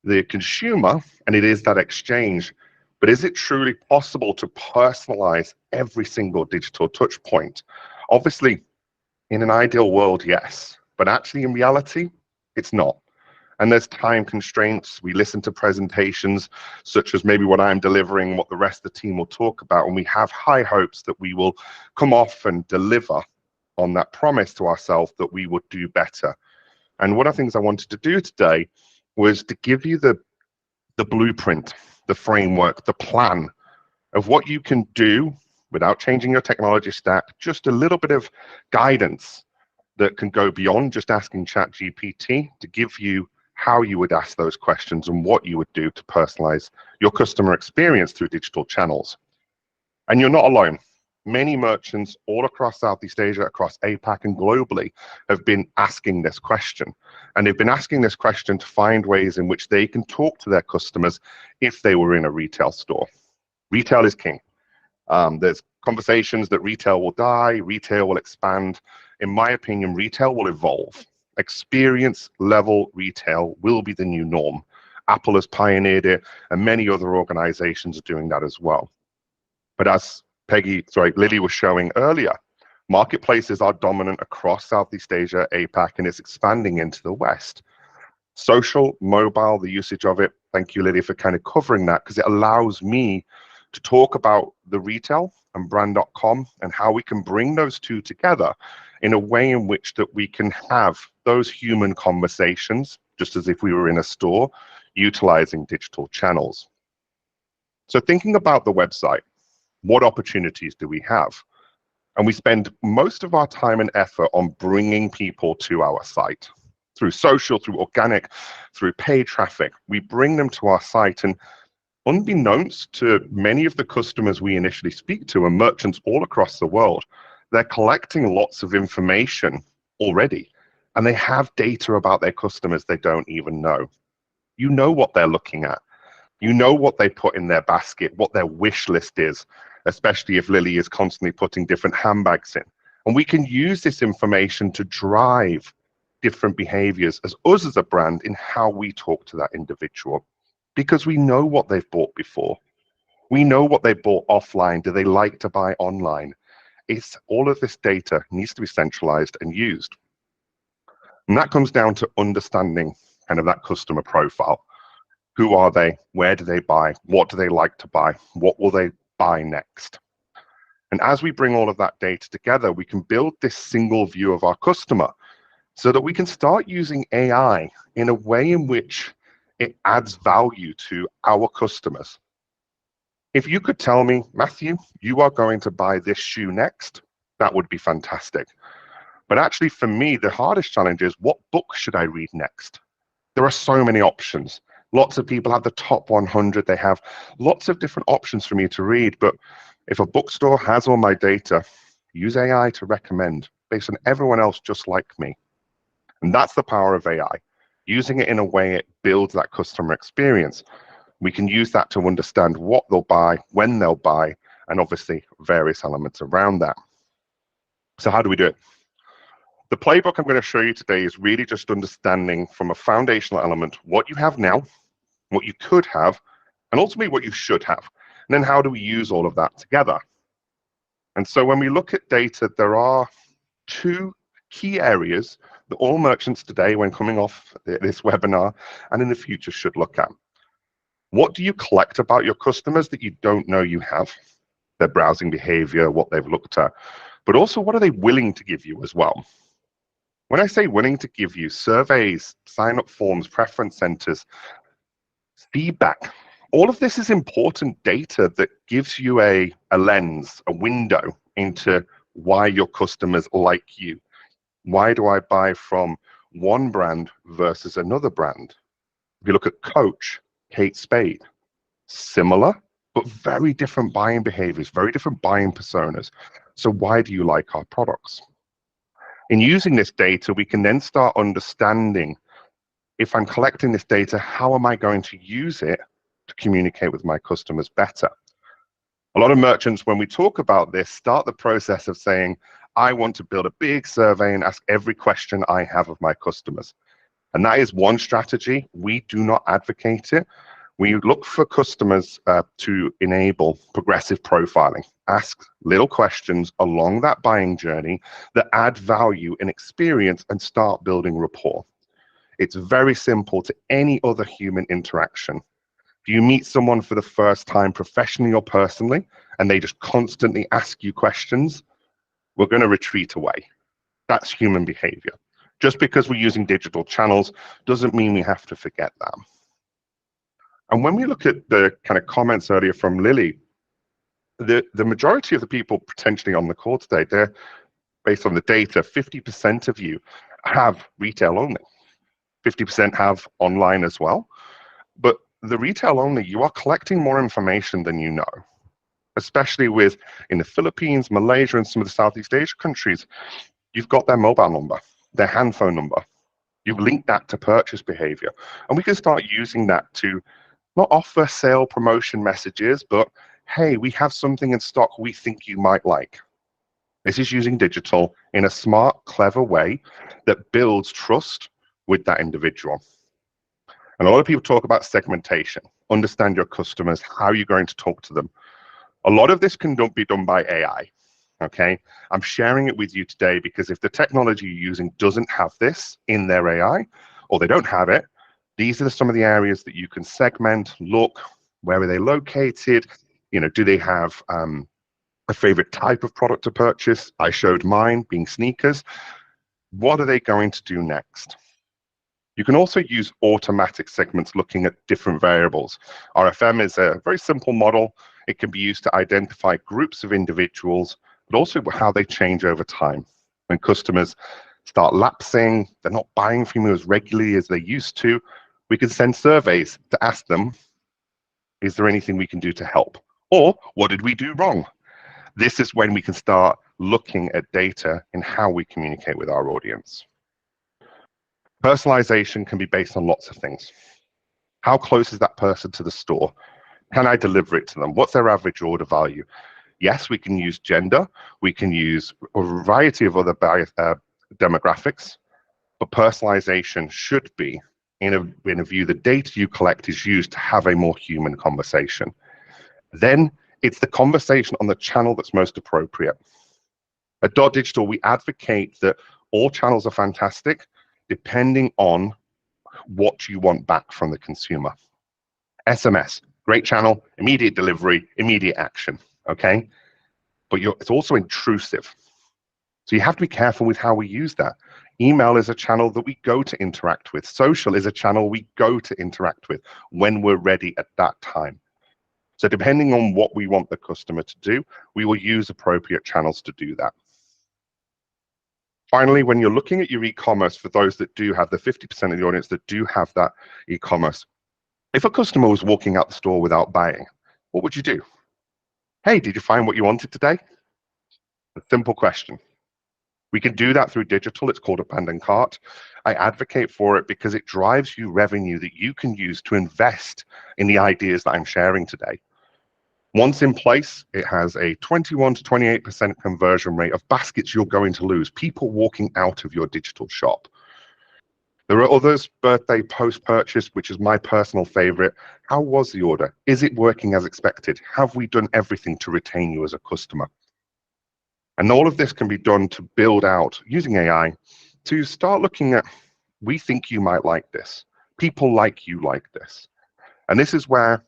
the consumer, and it is that exchange. But is it truly possible to personalize every single digital touch point? Obviously, in an ideal world, yes, but actually in reality, it's not. And there's time constraints. We listen to presentations such as maybe what I'm delivering, what the rest of the team will talk about, and we have high hopes that we will come off and deliver on that promise to ourselves that we would do better. And one of the things I wanted to do today was to give you the blueprint, the framework, the plan of what you can do without changing your technology stack, just a little bit of guidance that can go beyond just asking ChatGPT to give you how you would ask those questions and what you would do to personalize your customer experience through digital channels. And you're not alone. Many merchants all across Southeast Asia, across APAC and globally have been asking this question. And they've been asking this question to find ways in which they can talk to their customers if they were in a retail store. Retail is king. There's conversations that retail will die, retail will expand. In my opinion, retail will evolve. Experience level retail will be the new norm. Apple has pioneered it, and many other organizations are doing that as well. But as Lily was showing earlier, marketplaces are dominant across Southeast Asia, APAC, and it's expanding into the West. Social, mobile, the usage of it, thank you, Lily, for kind of covering that, because it allows me to talk about the retail and brand.com and how we can bring those two together in a way in which that we can have those human conversations, just as if we were in a store, utilizing digital channels. So thinking about the website, what opportunities do we have? And we spend most of our time and effort on bringing people to our site through social, through organic, through paid traffic. We bring them to our site, and unbeknownst to many of the customers we initially speak to and merchants all across the world, they're collecting lots of information already. and they have data about their customers they don't even know. You know what they're looking at. You know what they put in their basket, what their wish list is, especially if Lily is constantly putting different handbags in. And we can use this information to drive different behaviors as us as a brand in how we talk to that individual, because we know what they've bought before. We know what they bought offline. Do they like to buy online? It's all of this data needs to be centralized and used. And that comes down to understanding kind of that customer profile. Who are they? Where do they buy? What do they like to buy? What will they buy next? And as we bring all of that data together, we can build this single view of our customer so that we can start using AI in a way in which it adds value to our customers. If you could tell me, Matthew, you are going to buy this shoe next, that would be fantastic. But actually, for me, the hardest challenge is, what book should I read next? There are so many options. Lots of people have the top 100. They have lots of different options for me to read. But if a bookstore has all my data, use AI to recommend based on everyone else just like me. And that's the power of AI. Using it in a way it builds that customer experience. We can use that to understand what they'll buy, when they'll buy, and obviously various elements around that. So how do we do it? The playbook I'm going to show you today is really just understanding from a foundational element what you have now, what you could have, and ultimately what you should have. And then how do we use all of that together? And so when we look at data, there are two key areas that all merchants today, when coming off this webinar and in the future, should look at. What do you collect about your customers that you don't know you have? Their browsing behavior, what they've looked at, but also what are they willing to give you as well? When I say willing to give you, surveys, sign-up forms, preference centers, feedback, all of this is important data that gives you a lens, a window into why your customers like you. Why do I buy from one brand versus another brand? If you look at Coach, Kate Spade, similar, but very different buying behaviors, very different buying personas. So why do you like our products? In using this data, we can then start understanding, if I'm collecting this data, how am I going to use it to communicate with my customers better? A lot of merchants, when we talk about this, start the process of saying, I want to build a big survey and ask every question I have of my customers. And that is one strategy. We do not advocate it. We look for customers to enable progressive profiling. Ask little questions along that buying journey that add value and experience and start building rapport. It's very simple to any other human interaction. If you meet someone for the first time professionally or personally, and they just constantly ask you questions, we're going to retreat away. That's human behavior. Just because we're using digital channels doesn't mean we have to forget that. And when we look at the kind of comments earlier from Lily, the majority of the people potentially on the call today, they're based on the data, 50% of you have retail only. 50% have online as well. But the retail only, you are collecting more information than you know, especially with in the Philippines, Malaysia, and some of the Southeast Asia countries. You've got their mobile number, their hand phone number. You've linked that to purchase behavior. And we can start using that to not offer sale promotion messages, but hey, we have something in stock we think you might like. This is using digital in a smart, clever way that builds trust with that individual. And a lot of people talk about segmentation, understand your customers, how you're going to talk to them. A lot of this can be done by AI, okay? I'm sharing it with you today because if the technology you're using doesn't have this in their AI, or they don't have it, these are some of the areas that you can segment, look, where are they located? You know, do they have a favorite type of product to purchase? I showed mine being sneakers. What are they going to do next? You can also use automatic segments looking at different variables. RFM is a very simple model. It can be used to identify groups of individuals, but also how they change over time. When customers start lapsing, they're not buying from you as regularly as they used to, we can send surveys to ask them, is there anything we can do to help? Or what did we do wrong? This is when we can start looking at data and how we communicate with our audience. Personalization can be based on lots of things. How close is that person to the store? Can I deliver it to them? What's their average order value? Yes, we can use gender. We can use a variety of other demographics, but personalization should be, in a view, the data you collect is used to have a more human conversation. Then it's the conversation on the channel that's most appropriate. At Dot Digital, we advocate that all channels are fantastic, depending on what you want back from the consumer. SMS, great channel, immediate delivery, immediate action, okay? But it's also intrusive. So you have to be careful with how we use that. Email is a channel that we go to interact with. Social is a channel we go to interact with when we're ready at that time. So depending on what we want the customer to do, we will use appropriate channels to do that. Finally, when you're looking at your e-commerce, for those that do have the 50% of the audience that do have that e-commerce, if a customer was walking out the store without buying, what would you do? Hey, did you find what you wanted today? A simple question. We can do that through digital. It's called abandoned cart. I advocate for it because it drives you revenue that you can use to invest in the ideas that I'm sharing today. Once in place, it has a 21 to 28% conversion rate of baskets you're going to lose, people walking out of your digital shop. There are others, birthday, post-purchase, which is my personal favorite. How was the order? Is it working as expected? Have we done everything to retain you as a customer? And all of this can be done to build out, using AI, to start looking at, we think you might like this. People like you like this. And this is where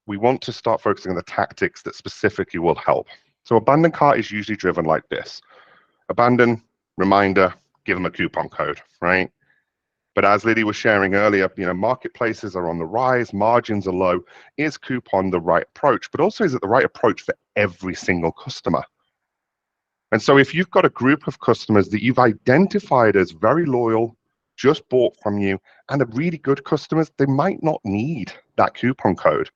we want to start focusing on the tactics that specifically will help. So abandoned cart is usually driven like this. Abandon, reminder, give them a coupon code, right? But as Liddy was sharing earlier, marketplaces are on the rise, margins are low. Is coupon the right approach? But also, is it the right approach for every single customer? And so if you've got a group of customers that you've identified as very loyal, just bought from you, and are really good customers, they might not need that coupon code.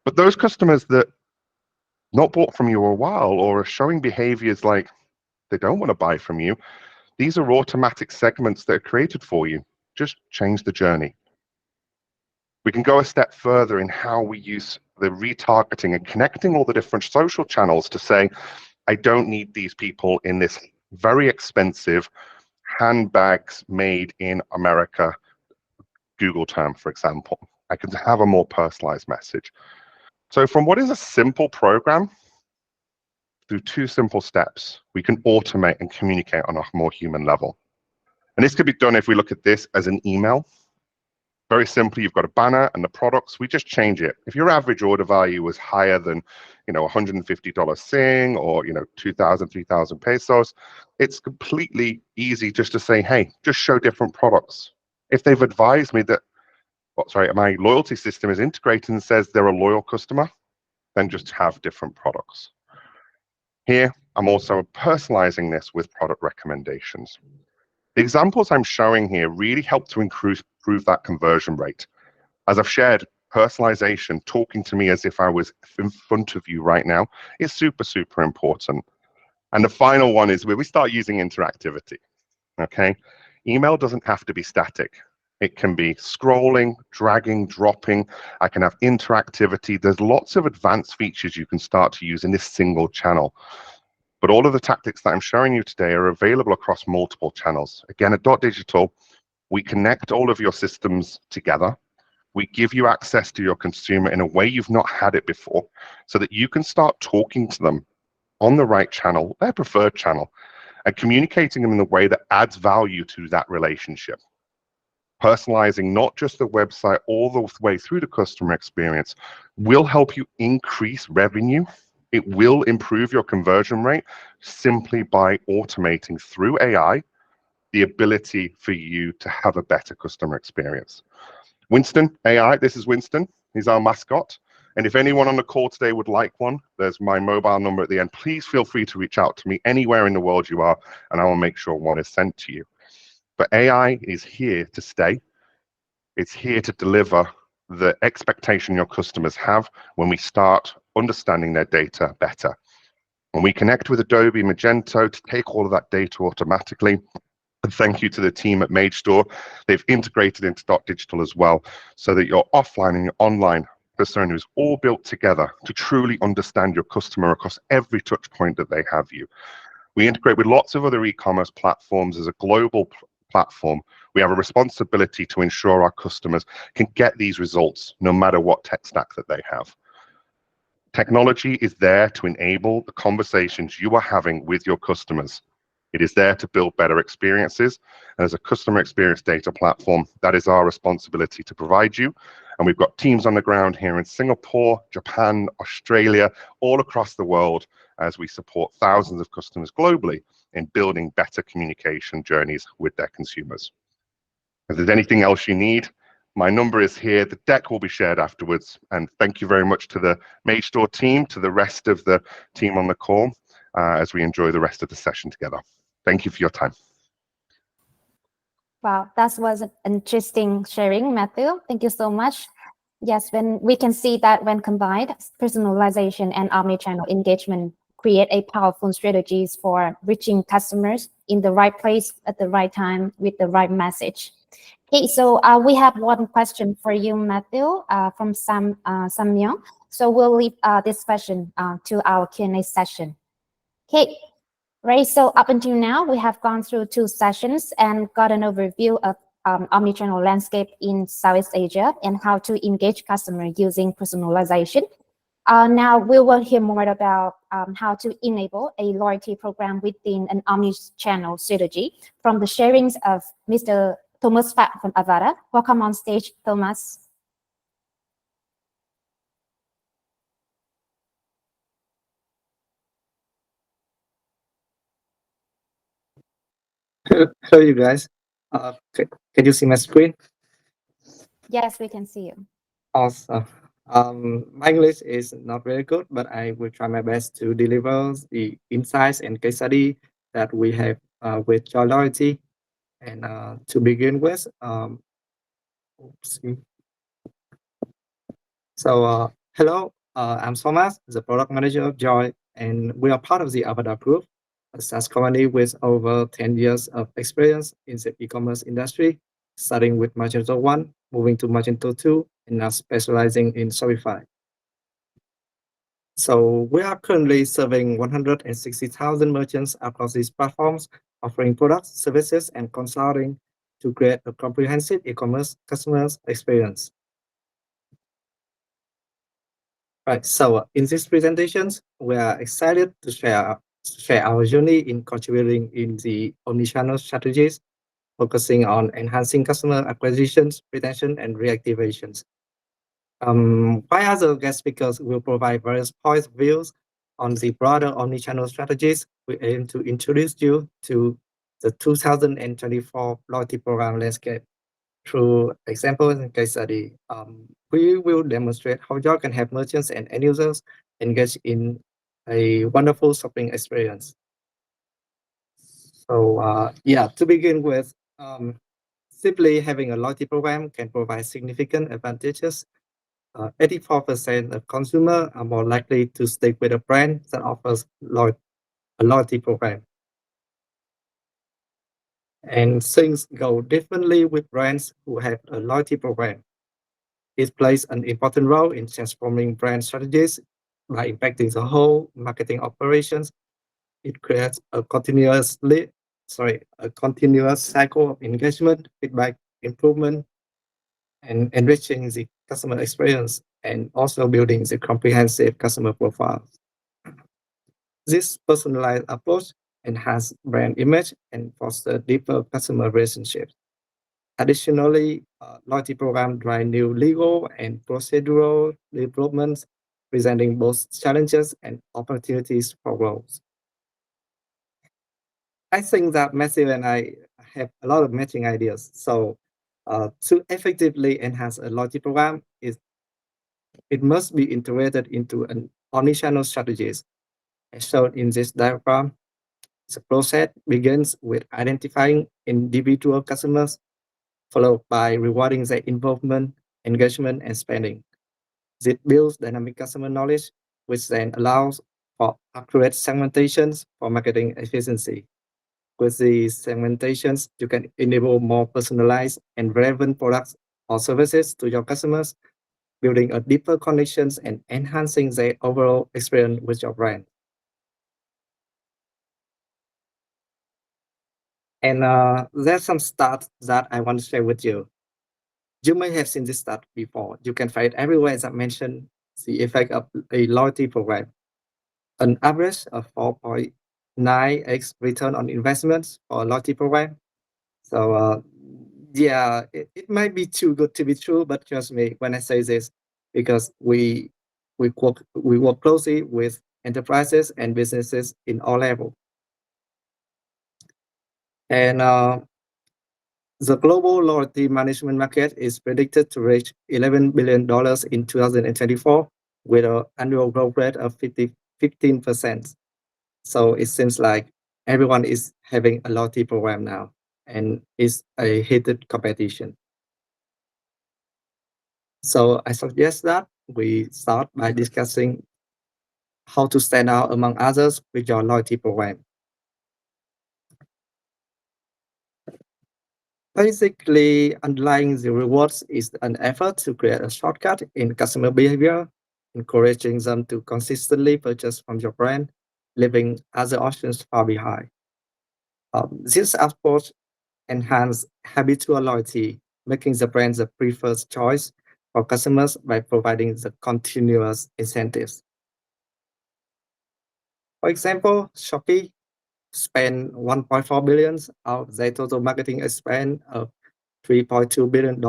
But those customers that not bought from you a while or are showing behaviors like they don't want to buy from you, these are automatic segments that are created for you. Just change the journey. We can go a step further in how we use the retargeting and connecting all the different social channels to say, I don't need these people in this very expensive handbags made in America Google term, for example. I can have a more personalized message. So from what is a simple program, through two simple steps, we can automate and communicate on a more human level. And this could be done if we look at this as an email. Very simply, you've got a banner and the products, we just change it. If your average order value was higher than, $150 Sing or, 2,000, 3,000 pesos, it's completely easy just to say, hey, just show different products. If they've advised me that, my loyalty system is integrated and says they're a loyal customer, then just have different products. Here, I'm also personalizing this with product recommendations. The examples I'm showing here really help to improve that conversion rate. As I've shared, personalization, talking to me as if I was in front of you right now, is super, super important. And the final one is where we start using interactivity, okay? Email doesn't have to be static. It can be scrolling, dragging, dropping. I can have interactivity. There's lots of advanced features you can start to use in this single channel. But all of the tactics that I'm showing you today are available across multiple channels. Again, at Dot Digital, we connect all of your systems together. We give you access to your consumer in a way you've not had it before, so that you can start talking to them on the right channel, their preferred channel, and communicating them in a way that adds value to that relationship. Personalizing not just the website all the way through the customer experience will help you increase revenue. It will improve your conversion rate simply by automating through AI the ability for you to have a better customer experience. Winston, AI, this is Winston. He's our mascot. And if anyone on the call today would like one, there's my mobile number at the end. Please feel free to reach out to me anywhere in the world you are, and I will make sure one is sent to you. But AI is here to stay. It's here to deliver the expectation your customers have when we start understanding their data better. When we connect with Adobe Magento to take all of that data automatically, And thank you to the team at MageStore. They've integrated into Digital as well, so that your offline and your online persona is all built together to truly understand your customer across every touch point that they have you. We integrate with lots of other e-commerce platforms as a global platform. We have a responsibility to ensure our customers can get these results no matter what tech stack that they have. Technology is there to enable the conversations you are having with your customers. It is there to build better experiences. And as a customer experience data platform, that is our responsibility to provide you. And we've got teams on the ground here in Singapore, Japan, Australia, all across the world as we support thousands of customers globally in building better communication journeys with their consumers. If there's anything else you need, my number is here. The deck will be shared afterwards. And thank you very much to the MageStore team, to the rest of the team on the call, as we enjoy the rest of the session together. Thank you for your time. Wow, that was an interesting sharing, Matthew. Thank you so much. Yes, when we can see that when combined, personalization and omnichannel engagement create a powerful strategies for reaching customers in the right place at the right time with the right message. Okay, so we have one question for you, Matthew, from Sam Myung. So we'll leave this question to our Q&A session. Okay, right. So up until now, we have gone through 2 sessions and got an overview of omnichannel landscape in Southeast Asia and how to engage customers using personalization. Now we will hear more about how to enable a loyalty program within an omnichannel strategy from the sharings of Mr. Thomas Pham from Avada. Welcome on stage, Thomas. Hello, you guys. Can you see my screen? Yes, we can see you. Awesome. My English is not very good, but I will try my best to deliver the insights and case study that we have with Joy Loyalty. And to begin with, hello, I'm Thomas, the product manager of Joy, and we are part of the Avada Group, a SaaS company with over 10 years of experience in the e-commerce industry, starting with Magento 1, moving to Magento 2, and now specializing in Shopify. So we are currently serving 160,000 merchants across these platforms, offering products, services, and consulting to create a comprehensive e-commerce customer experience. Right, so in these presentations, we are excited to share our journey in contributing in the omnichannel strategies, focusing on enhancing customer acquisitions, retention, and reactivations. My other guest speakers will provide various points of views on the broader omnichannel strategies. We aim to introduce you to the 2024 loyalty program landscape through examples and case study. We will demonstrate how Joy can help merchants and end users engage in a wonderful shopping experience. So yeah, to begin with, simply having a loyalty program can provide significant advantages. 84% of consumers are more likely to stick with a brand that offers a loyalty program. And things go differently with brands who have a loyalty program. It plays an important role in transforming brand strategies by impacting the whole marketing operations. It creates a continuous cycle of engagement, feedback, improvement, and enriching the customer experience, and also building the comprehensive customer profile. This personalized approach enhances brand image and foster deeper customer relationships. Additionally, loyalty programs drive new legal and procedural developments, presenting both challenges and opportunities for growth. I think that Matthew and I have a lot of matching ideas. So to effectively enhance a loyalty program, it must be integrated into an omnichannel strategies. As shown in this diagram, the process begins with identifying individual customers, followed by rewarding their involvement, engagement, and spending. This builds dynamic customer knowledge, which then allows for accurate segmentations for marketing efficiency. With the segmentations, you can enable more personalized and relevant products or services to your customers, building a deeper connections and enhancing their overall experience with your brand. And there's some stats that I want to share with you. You may have seen this stat before. You can find it everywhere that mention the effect of a loyalty program. An average of 4.9x return on investments for a loyalty program. So yeah, it might be too good to be true, but trust me when I say this, because we work closely with enterprises and businesses in all levels. And the global loyalty management market is predicted to reach $11 billion in 2024 with an annual growth rate of 15%. So it seems like everyone is having a loyalty program now, and it's a heated competition. So I suggest that we start by discussing how to stand out among others with your loyalty program. Basically, underlying the rewards is an effort to create a shortcut in customer behavior, encouraging them to consistently purchase from your brand, leaving other options far behind. This approach enhances habitual loyalty, making the brand the preferred choice for customers by providing the continuous incentives. For example, Shopee spent 1.4 billion of their total marketing spend of $3.2 billion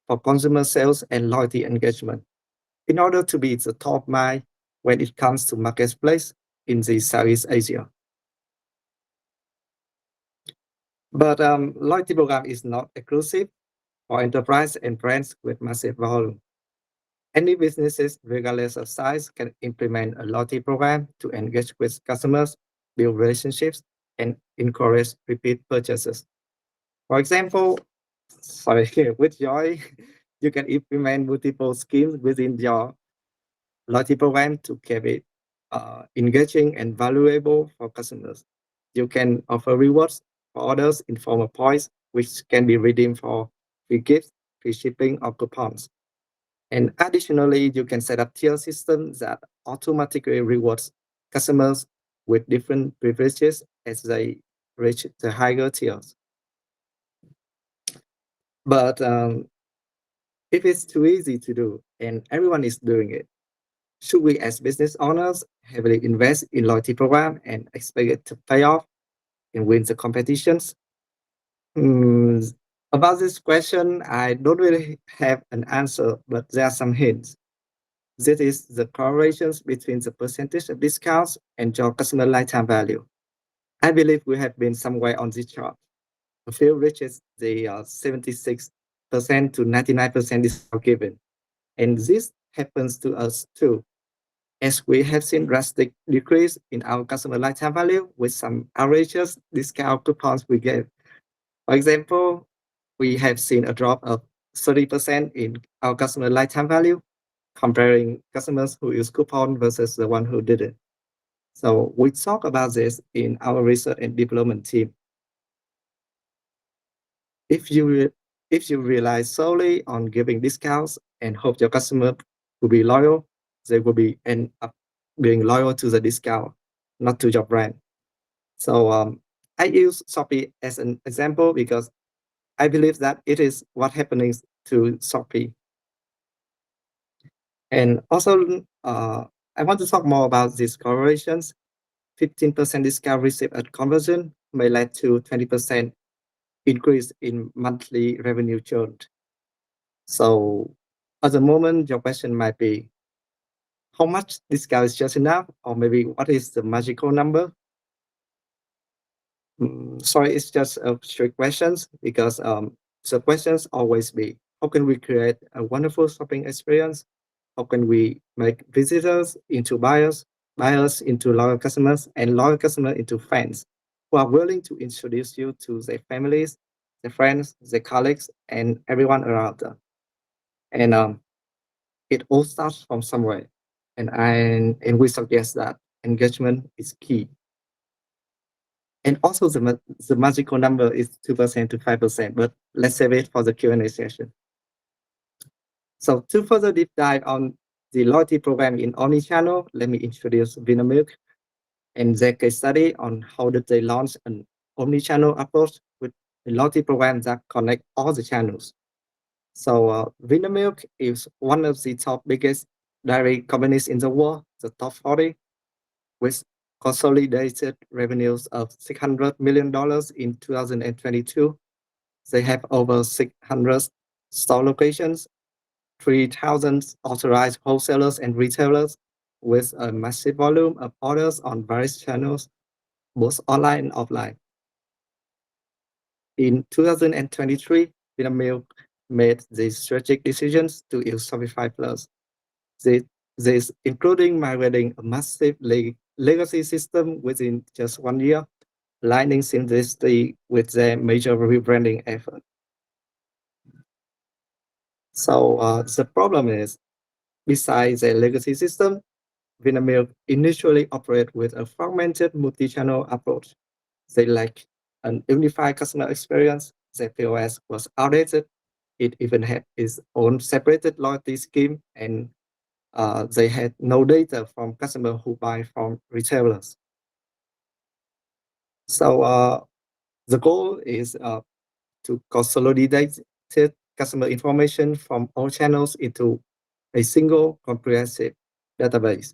for consumer sales and loyalty engagement in order to be the top mind when it comes to marketplace in the Southeast Asia. But loyalty program is not exclusive for enterprise and brands with massive volume. Any businesses, regardless of size, can implement a loyalty program to engage with customers, build relationships, and encourage repeat purchases. For example, with Joy, you can implement multiple schemes within your loyalty program to keep it engaging and valuable for customers. You can offer rewards for orders in form of points, which can be redeemed for free gifts, free shipping, or coupons. And additionally, you can set up tier systems that automatically rewards customers with different privileges as they reach the higher tiers. But if it's too easy to do and everyone is doing it, should we as business owners heavily invest in loyalty program and expect it to pay off and win the competitions? About this question, I don't really have an answer, but there are some hints. This is the correlations between the percentage of discounts and your customer lifetime value. I believe we have been somewhere on this chart. A few reaches the 76% to 99% discount given. And this happens to us too, as we have seen drastic decrease in our customer lifetime value with some outrageous discount coupons we gave. For example, we have seen a drop of 30% in our customer lifetime value, comparing customers who use coupon versus the one who didn't. So we talk about this in our research and development team. If you rely solely on giving discounts and hope your customer will be loyal, they will end up being loyal to the discount, not to your brand. So I use Shopee as an example because I believe that it is what happening to Shopee. And also, I want to talk more about these correlations. 15% discount received at conversion may lead to 20% increase in monthly revenue churn. So at the moment, your question might be, how much discount is just enough? Or maybe what is the magical number? Sorry, it's just a trick questions because the questions always be, how can we create a wonderful shopping experience? How can we make visitors into buyers, buyers into loyal customers, and loyal customers into fans who are willing to introduce you to their families, their friends, their colleagues, and everyone around them. And it all starts from somewhere. And we suggest that engagement is key. And also the magical number is 2% to 5%, but let's save it for the Q&A session. So to further deep dive on the loyalty program in Omnichannel, let me introduce Vinamilk and their case study on how did they launch an Omnichannel approach with a loyalty program that connect all the channels. So Vinamilk is one of the top biggest dairy companies in the world, the top 40, with consolidated revenues of $600 million in 2022. They have over 600 store locations, 3,000 authorized wholesalers and retailers, with a massive volume of orders on various channels, both online and offline. In 2023, Vinamilk made the strategic decisions to use Shopify Plus. This including migrating a massive legacy system within just 1 year, aligning seamlessly with their major rebranding effort. So the problem is, besides a legacy system, Vinamilk initially operated with a fragmented multi-channel approach. They lacked an unified customer experience. Their POS was outdated. It even had its own separated loyalty scheme, and they had no data from customers who buy from retailers. So the goal is to consolidate customer information from all channels into a single comprehensive database.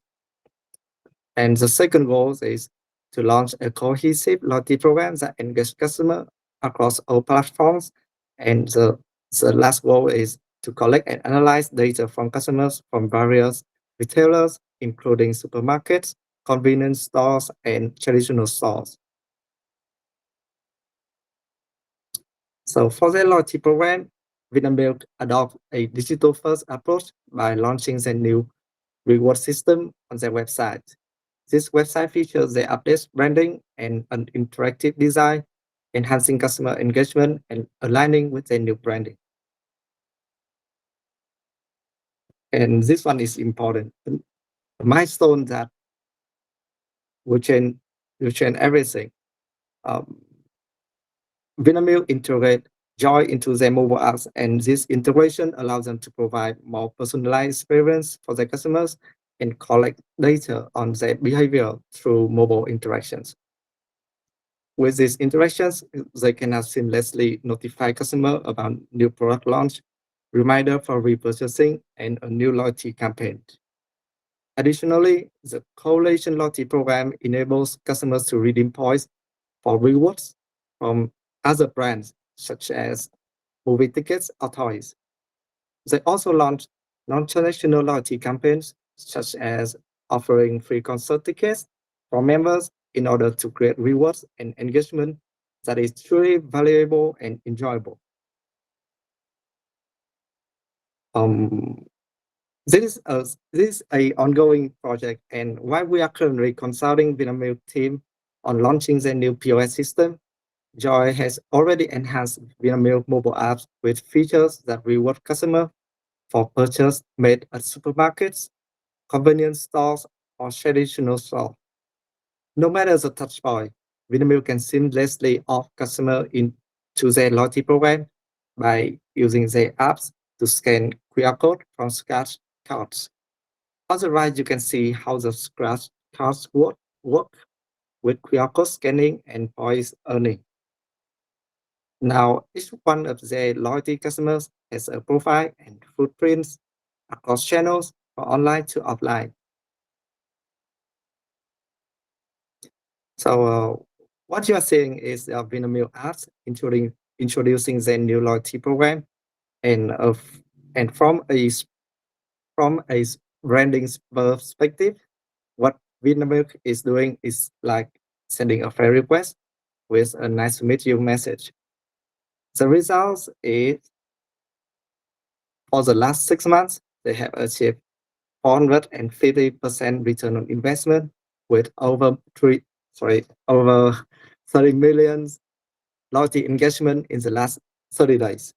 And the second goal is to launch a cohesive loyalty program that engages customers across all platforms. And the last goal is to collect and analyze data from customers from various retailers, including supermarkets, convenience stores, and traditional stores. So for their loyalty program, Vinamilk adopt a digital-first approach by launching their new reward system on their website. This website features the updates branding and an interactive design, enhancing customer engagement and aligning with their new branding. And this one is important. A milestone that will change everything. Vinamilk integrate Joy into their mobile apps, and this integration allows them to provide more personalized experience for their customers and collect data on their behavior through mobile interactions. With these interactions, they can now seamlessly notify customers about new product launch, reminder for repurchasing, and a new loyalty campaign. Additionally, the correlation loyalty program enables customers to redeem points for rewards from other brands, such as movie tickets or toys. They also launched non-traditional loyalty campaigns, such as offering free concert tickets for members in order to create rewards and engagement that is truly valuable and enjoyable. This is an ongoing project, and while we are currently consulting Vinamilk team on launching their new POS system, Joy has already enhanced Vinamilk mobile apps with features that reward customers for purchase made at supermarkets, convenience stores, or traditional stores. No matter the touchpoint, Vinamilk can seamlessly opt customers into their loyalty program by using their apps to scan QR code from scratch cards. On the right, you can see how the scratch cards work with QR code scanning and points earning. Now, each one of their loyalty customers has a profile and footprints across channels from online to offline. So what you are seeing is Vinamilk apps introducing their new loyalty program, and from a branding perspective, what Vinamilk is doing is like sending a friend request with a nice to meet you message. The results is, for the last 6 months, they have achieved 450% return on investment with over 30 million loyalty engagement in the last 30 days.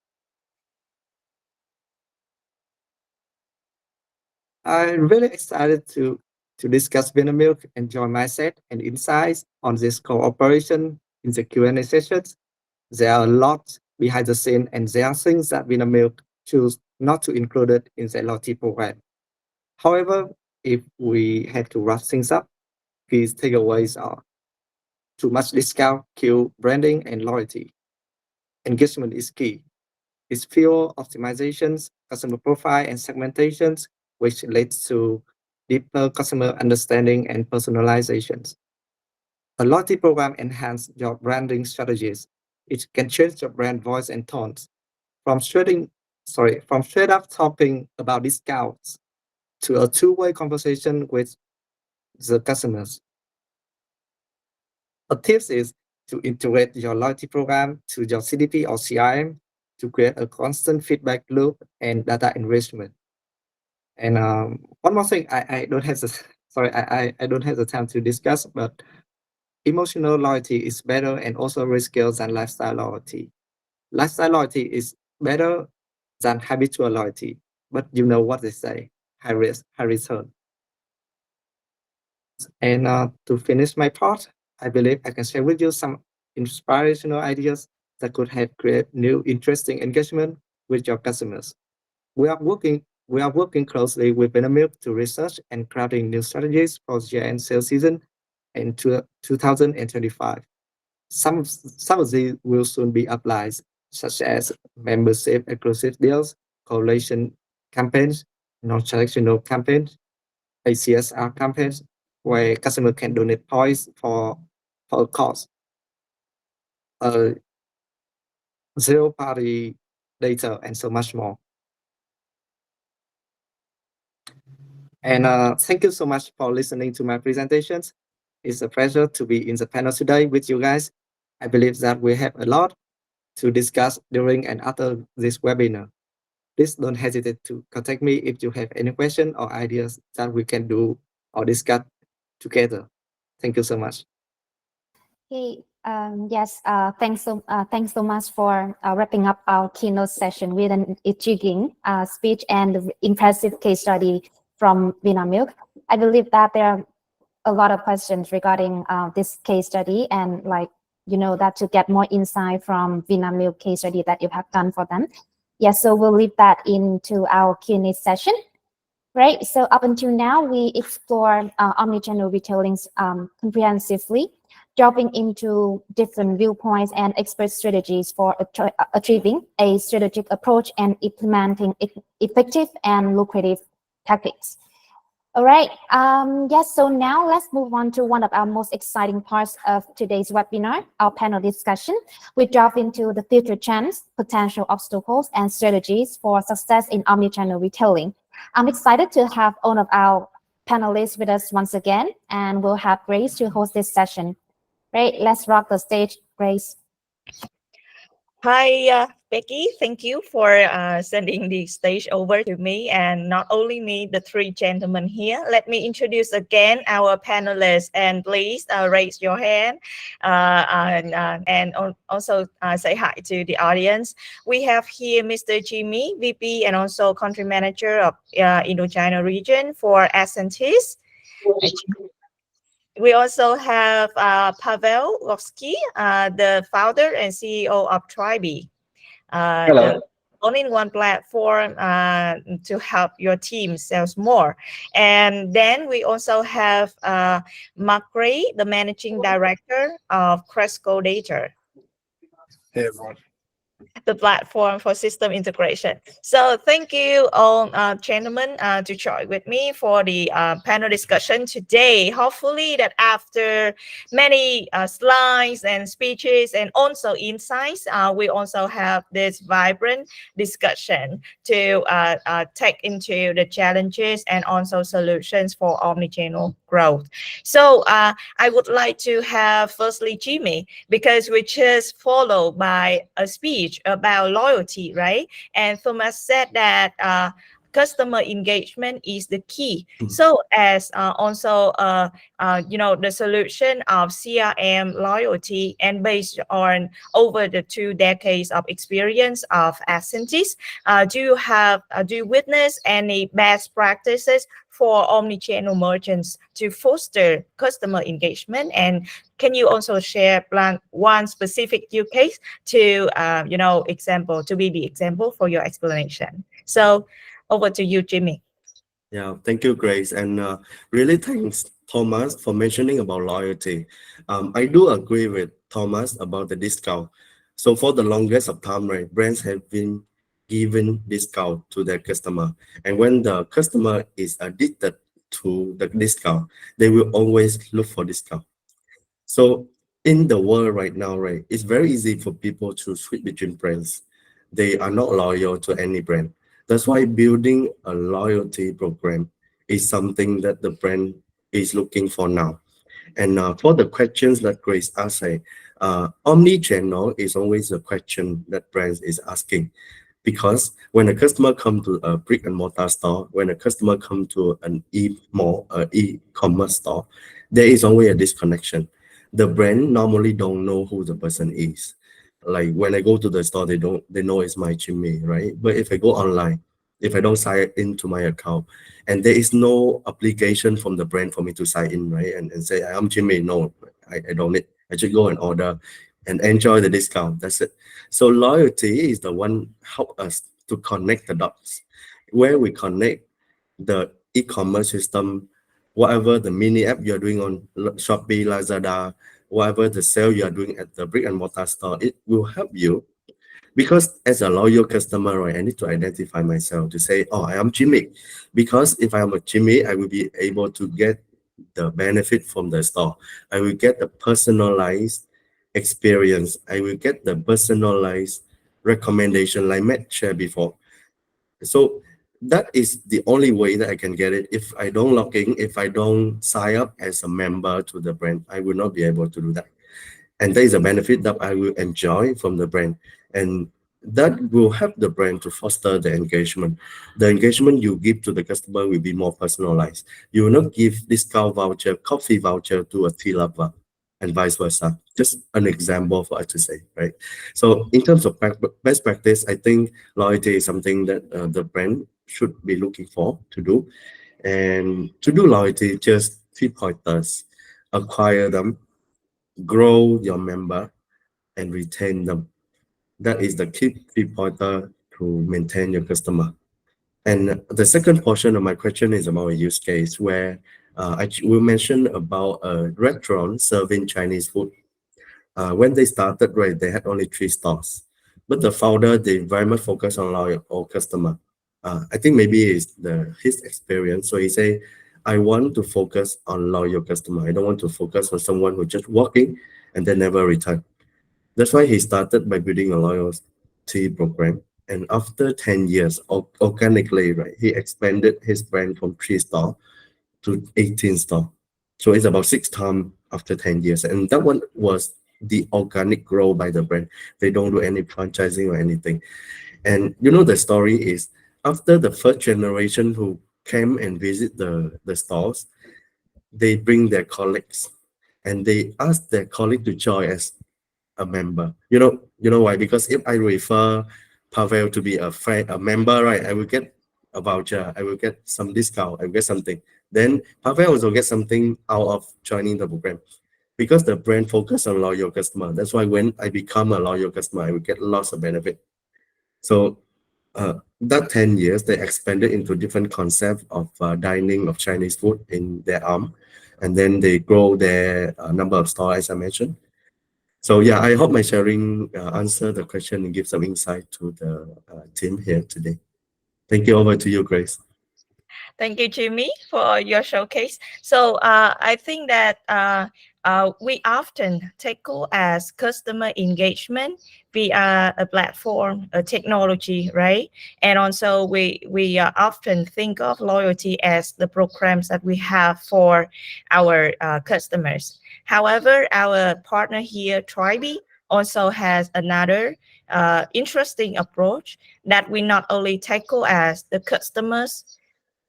I'm really excited to discuss Vinamilk and Joy mindset and insights on this cooperation in the Q&A sessions. There are a lot behind the scene, and there are things that Vinamilk choose not to include it in their loyalty program. However, if we had to wrap things up, key takeaways are too much discount, kill branding and loyalty. Engagement is key. It's fuel optimizations, customer profile and segmentations, which leads to deeper customer understanding and personalizations. A loyalty program enhances your branding strategies. It can change your brand voice and tones from straight up talking about discounts to a two-way conversation with the customers. A tip is to integrate your loyalty program to your CDP or CRM to create a constant feedback loop and data enrichment. And one more thing, I don't have the I don't have the time to discuss, but emotional loyalty is better and also riskier than lifestyle loyalty. Lifestyle loyalty is better than habitual loyalty, but you know what they say, high risk, high return. And to finish my part, I believe I can share with you some inspirational ideas that could help create new, interesting engagement with your customers. We are working closely with Vinamilk to research and crafting new strategies for year-end sales season in 2025. Some of these will soon be applied, such as membership exclusive deals, correlation campaigns, non-transactional campaigns, ACSR campaigns, where customer can donate points for a cause. Zero-party data, and so much more. And thank you so much for listening to my presentations. It's a pleasure to be in the panel today with you guys. I believe that we have a lot to discuss during and after this webinar. Please don't hesitate to contact me if you have any questions or ideas that we can do or discuss together. Thank you so much. Okay. Yes. Thanks so much for wrapping up our keynote session with an intriguing speech and impressive case study from Vinamilk. I believe that there are a lot of questions regarding this case study, and that to get more insight from Vinamilk case study that you have done for them. Yes. So we'll leave that into our Q&A session. Right. So up until now, we explore omnichannel retailing comprehensively, delving into different viewpoints and expert strategies for achieving a strategic approach and implementing effective and lucrative tactics. All right. Yes. So now let's move on to one of our most exciting parts of today's webinar, our panel discussion. We delve into the future trends, potential obstacles, and strategies for success in omnichannel retailing. I'm excited to have all of our panelists with us once again, and we'll have Grace to host this session. Right, let's rock the stage, Grace. Hi, Becky. Thank you for sending the stage over to me, and not only me, the three gentlemen here. Let me introduce again our panelists, and please raise your hand and also say hi to the audience. We have here Mr. Jimmy, VP and also Country Manager of Indo-China region for Ascentis. We also have Pavel Lovsky, the founder and CEO of Tribe, the all-in-one platform to help your team sell more. And then we also have Mark Gray, the Managing Director of Cresco Data. Hey, everyone. The platform for system integration. So thank you all gentlemen to join with me for the panel discussion today. Hopefully that after many slides and speeches and also insights, we also have this vibrant discussion to take into the challenges and also solutions for omnichannel growth. So I would like to have firstly Jimmy, because we just followed by a speech about loyalty, right? And Thomas said that customer engagement is the key. So as also the solution of CRM loyalty, and based on over the 2 decades of experience of Accentis, do you witness any best practices for omnichannel merchants to foster customer engagement? And can you also share one specific use case to example to be the example for your explanation? So over to you, Jimmy. Yeah, thank you, Grace. And really thanks, Thomas, for mentioning about loyalty. I do agree with Thomas about the discount. So for the longest of time, right, brands have been giving discount to their customer. And when the customer is addicted to the discount, they will always look for discount. So in the world right now, right, it's very easy for people to switch between brands. They are not loyal to any brand. That's why building a loyalty program is something that the brand is looking for now. And for the questions that Grace asked, omni-channel is always a question that brands is asking. Because when a customer come to a brick and mortar store, when a customer come to an e-commerce store, there is always a disconnection. The brand normally don't know who the person is. Like when I go to the store, they know it's my Jimmy, right? But if I go online, if I don't sign into my account, and there is no obligation from the brand for me to sign in, right? And say I'm Jimmy. No, I don't need. I should go and order and enjoy the discount. That's it. So loyalty is the one help us to connect the dots, where we connect the e-commerce system, whatever the mini app you're doing on Shopee, Lazada, whatever the sale you are doing at the brick and mortar store, it will help you. Because as a loyal customer, right, I need to identify myself to say, oh, I am Jimmy. Because if I am a Jimmy, I will be able to get the benefit from the store. I will get the personalized experience. I will get the personalized recommendation like Matt shared before. So that is the only way that I can get it. If I don't log in, if I don't sign up as a member to the brand, I will not be able to do that. And there is a benefit that I will enjoy from the brand. And that will help the brand to foster the engagement. The engagement you give to the customer will be more personalized. You will not give discount voucher, coffee voucher to a tea lover, and vice versa. Just an example for us to say, right? So in terms of best practice, I think loyalty is something that the brand should be looking for to do. And to do loyalty, just 3 pointers: acquire them, grow your member, and retain them. That is the key 3 pointer to maintain your customer. And the second portion of my question is about a use case where I will mention about a restaurant serving Chinese food. When they started, right, they had only 3 stores. But the founder, they very much focus on loyal customer. I think maybe it's his experience. So he say, I want to focus on loyal customer. I don't want to focus on someone who just walk in and then never return. That's why he started by building a loyalty program. And after 10 years, organically, right, he expanded his brand from 3 stores to 18 stores. So it's about 6 times after 10 years. And that one was the organic growth by the brand. They don't do any franchising or anything. And you know, the story is after the first generation who came and visit the stores, they bring their colleagues and they ask their colleague to join as a member. You know why? Because if I refer Pavel to be a member, right, I will get a voucher, I will get some discount, I will get something. Then Pavel also get something out of joining the program. Because the brand focus on loyal customer. That's why when I become a loyal customer, I will get lots of benefit. So that 10 years, they expanded into different concepts of dining of Chinese food in their arm. And then they grow their number of stores, as I mentioned. So yeah, I hope my sharing answer the question and give some insight to the team here today. Thank you. Over to you, Grace. Thank you, Jimmy, for your showcase. So I think that we often tackle as customer engagement via a platform, a technology, right? And also we often think of loyalty as the programs that we have for our customers. However, our partner here, Tribe, also has another interesting approach that we not only tackle as the customers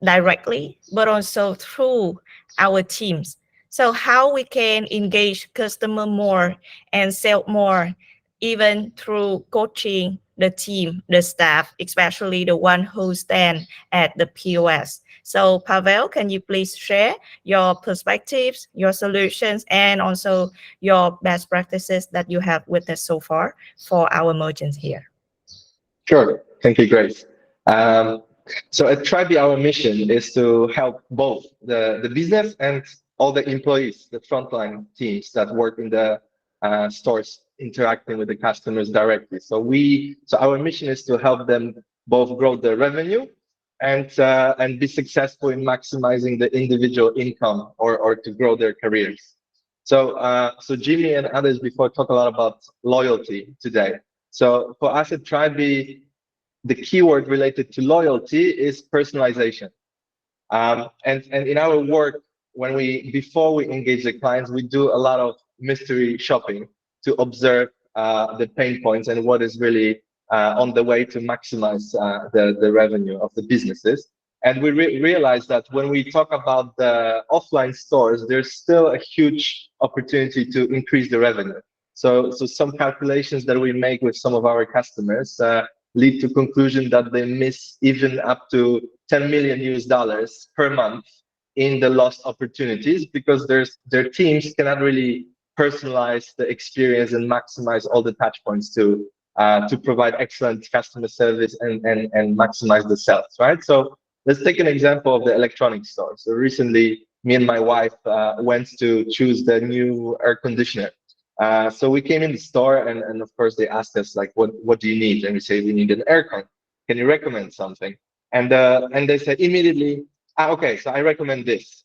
directly, but also through our teams. So how we can engage customer more and sell more, even through coaching the team, the staff, especially the one who stand at the POS. So Pavel, can you please share your perspectives, your solutions, and also your best practices that you have witnessed so far for our merchants here? Sure. Thank you, Grace. So at Tribe, our mission is to help both the business and all the employees, the frontline teams that work in the stores interacting with the customers directly. So our mission is to help them both grow their revenue and be successful in maximizing the individual income or to grow their careers. So Jimmy and others before talk a lot about loyalty today. So for us at Tribe, the keyword related to loyalty is personalization. And in our work, before we engage the clients, we do a lot of mystery shopping to observe the pain points and what is really on the way to maximize the revenue of the businesses. And we realize that when we talk about the offline stores, there's still a huge opportunity to increase the revenue. So some calculations that we make with some of our customers lead to conclusion that they miss even up to $10 million per month in the lost opportunities because their teams cannot really personalize the experience and maximize all the touch points to provide excellent customer service and maximize the sales, right? So let's take an example of the electronics store. So recently, me and my wife went to choose the new air conditioner. So we came in the store and of course they asked us like, what do you need? And we say, we need an aircon. Can you recommend something? And they said immediately, okay, so I recommend this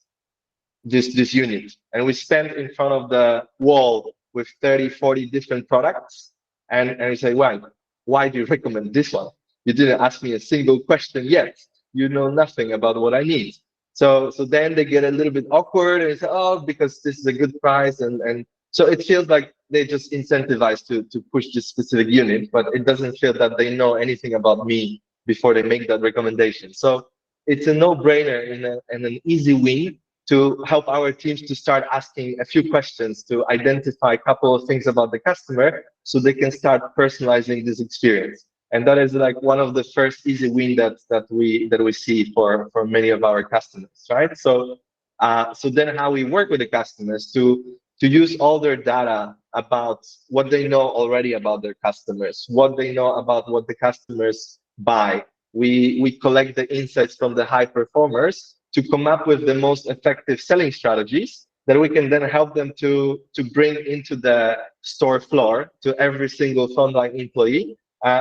unit. And we stand in front of the wall with 30, 40 different products. And we say, why do you recommend this one? You didn't ask me a single question yet. You know nothing about what I need. So then they get a little bit awkward and say, oh, because this is a good price. And so it feels like they just incentivized to push this specific unit, but it doesn't feel that they know anything about me before they make that recommendation. So it's a no-brainer and an easy win to help our teams to start asking a few questions to identify a couple of things about the customer so they can start personalizing this experience. And that is like one of the first easy win that we see for many of our customers, right? So then how we work with the customers to use all their data about what they know already about their customers, what they know about what the customers buy. We collect the insights from the high performers to come up with the most effective selling strategies that we can then help them to bring into the store floor to every single frontline employee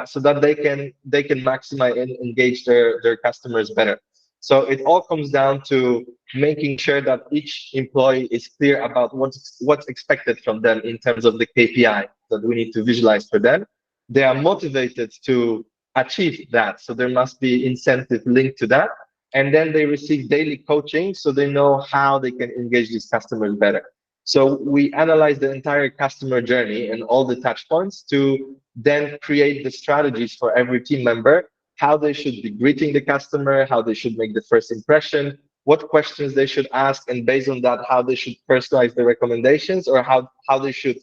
so that they can maximize and engage their customers better. So it all comes down to making sure that each employee is clear about what's expected from them in terms of the KPI that we need to visualize for them. They are motivated to achieve that, so there must be incentive linked to that. And then they receive daily coaching so they know how they can engage these customers better. So we analyze the entire customer journey and all the touch points to then create the strategies for every team member, how they should be greeting the customer, how they should make the first impression, what questions they should ask, and based on that, how they should personalize the recommendations or how they should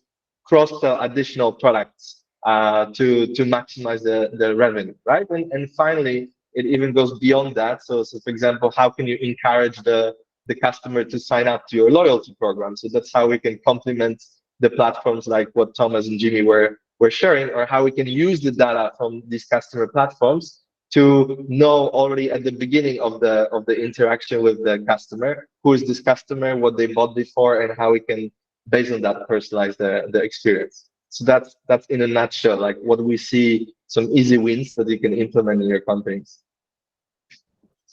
cross-sell additional products to maximize the revenue, right? And finally, it even goes beyond that. So for example, how can you encourage the customer to sign up to your loyalty program? So that's how we can complement the platforms like what Thomas and Jimmy were sharing, or how we can use the data from these customer platforms to know already at the beginning of the interaction with the customer, who is this customer, what they bought before, and how we can, based on that, personalize the experience. So that's in a nutshell, like what we see, some easy wins that you can implement in your companies.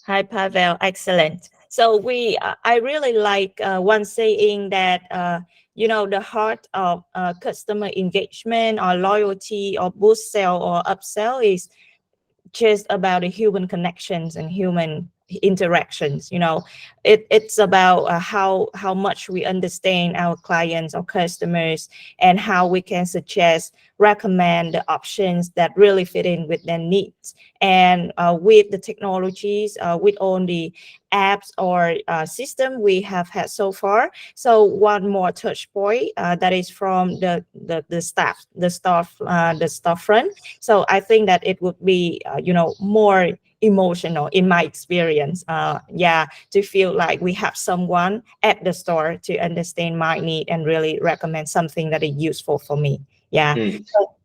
Hi, Pavel. Excellent. So I really like one saying that, the heart of customer engagement or loyalty or boost sell or upsell is just about the human connections and human interactions. It's about how much we understand our clients or customers, and how we can suggest, recommend the options that really fit in with their needs. And with the technologies, with all the apps or system we have had so far. So one more touch point, that is from the storefront. So I think that it would be more emotional in my experience, to feel like we have someone at the store to understand my need and really recommend something that is useful for me. So,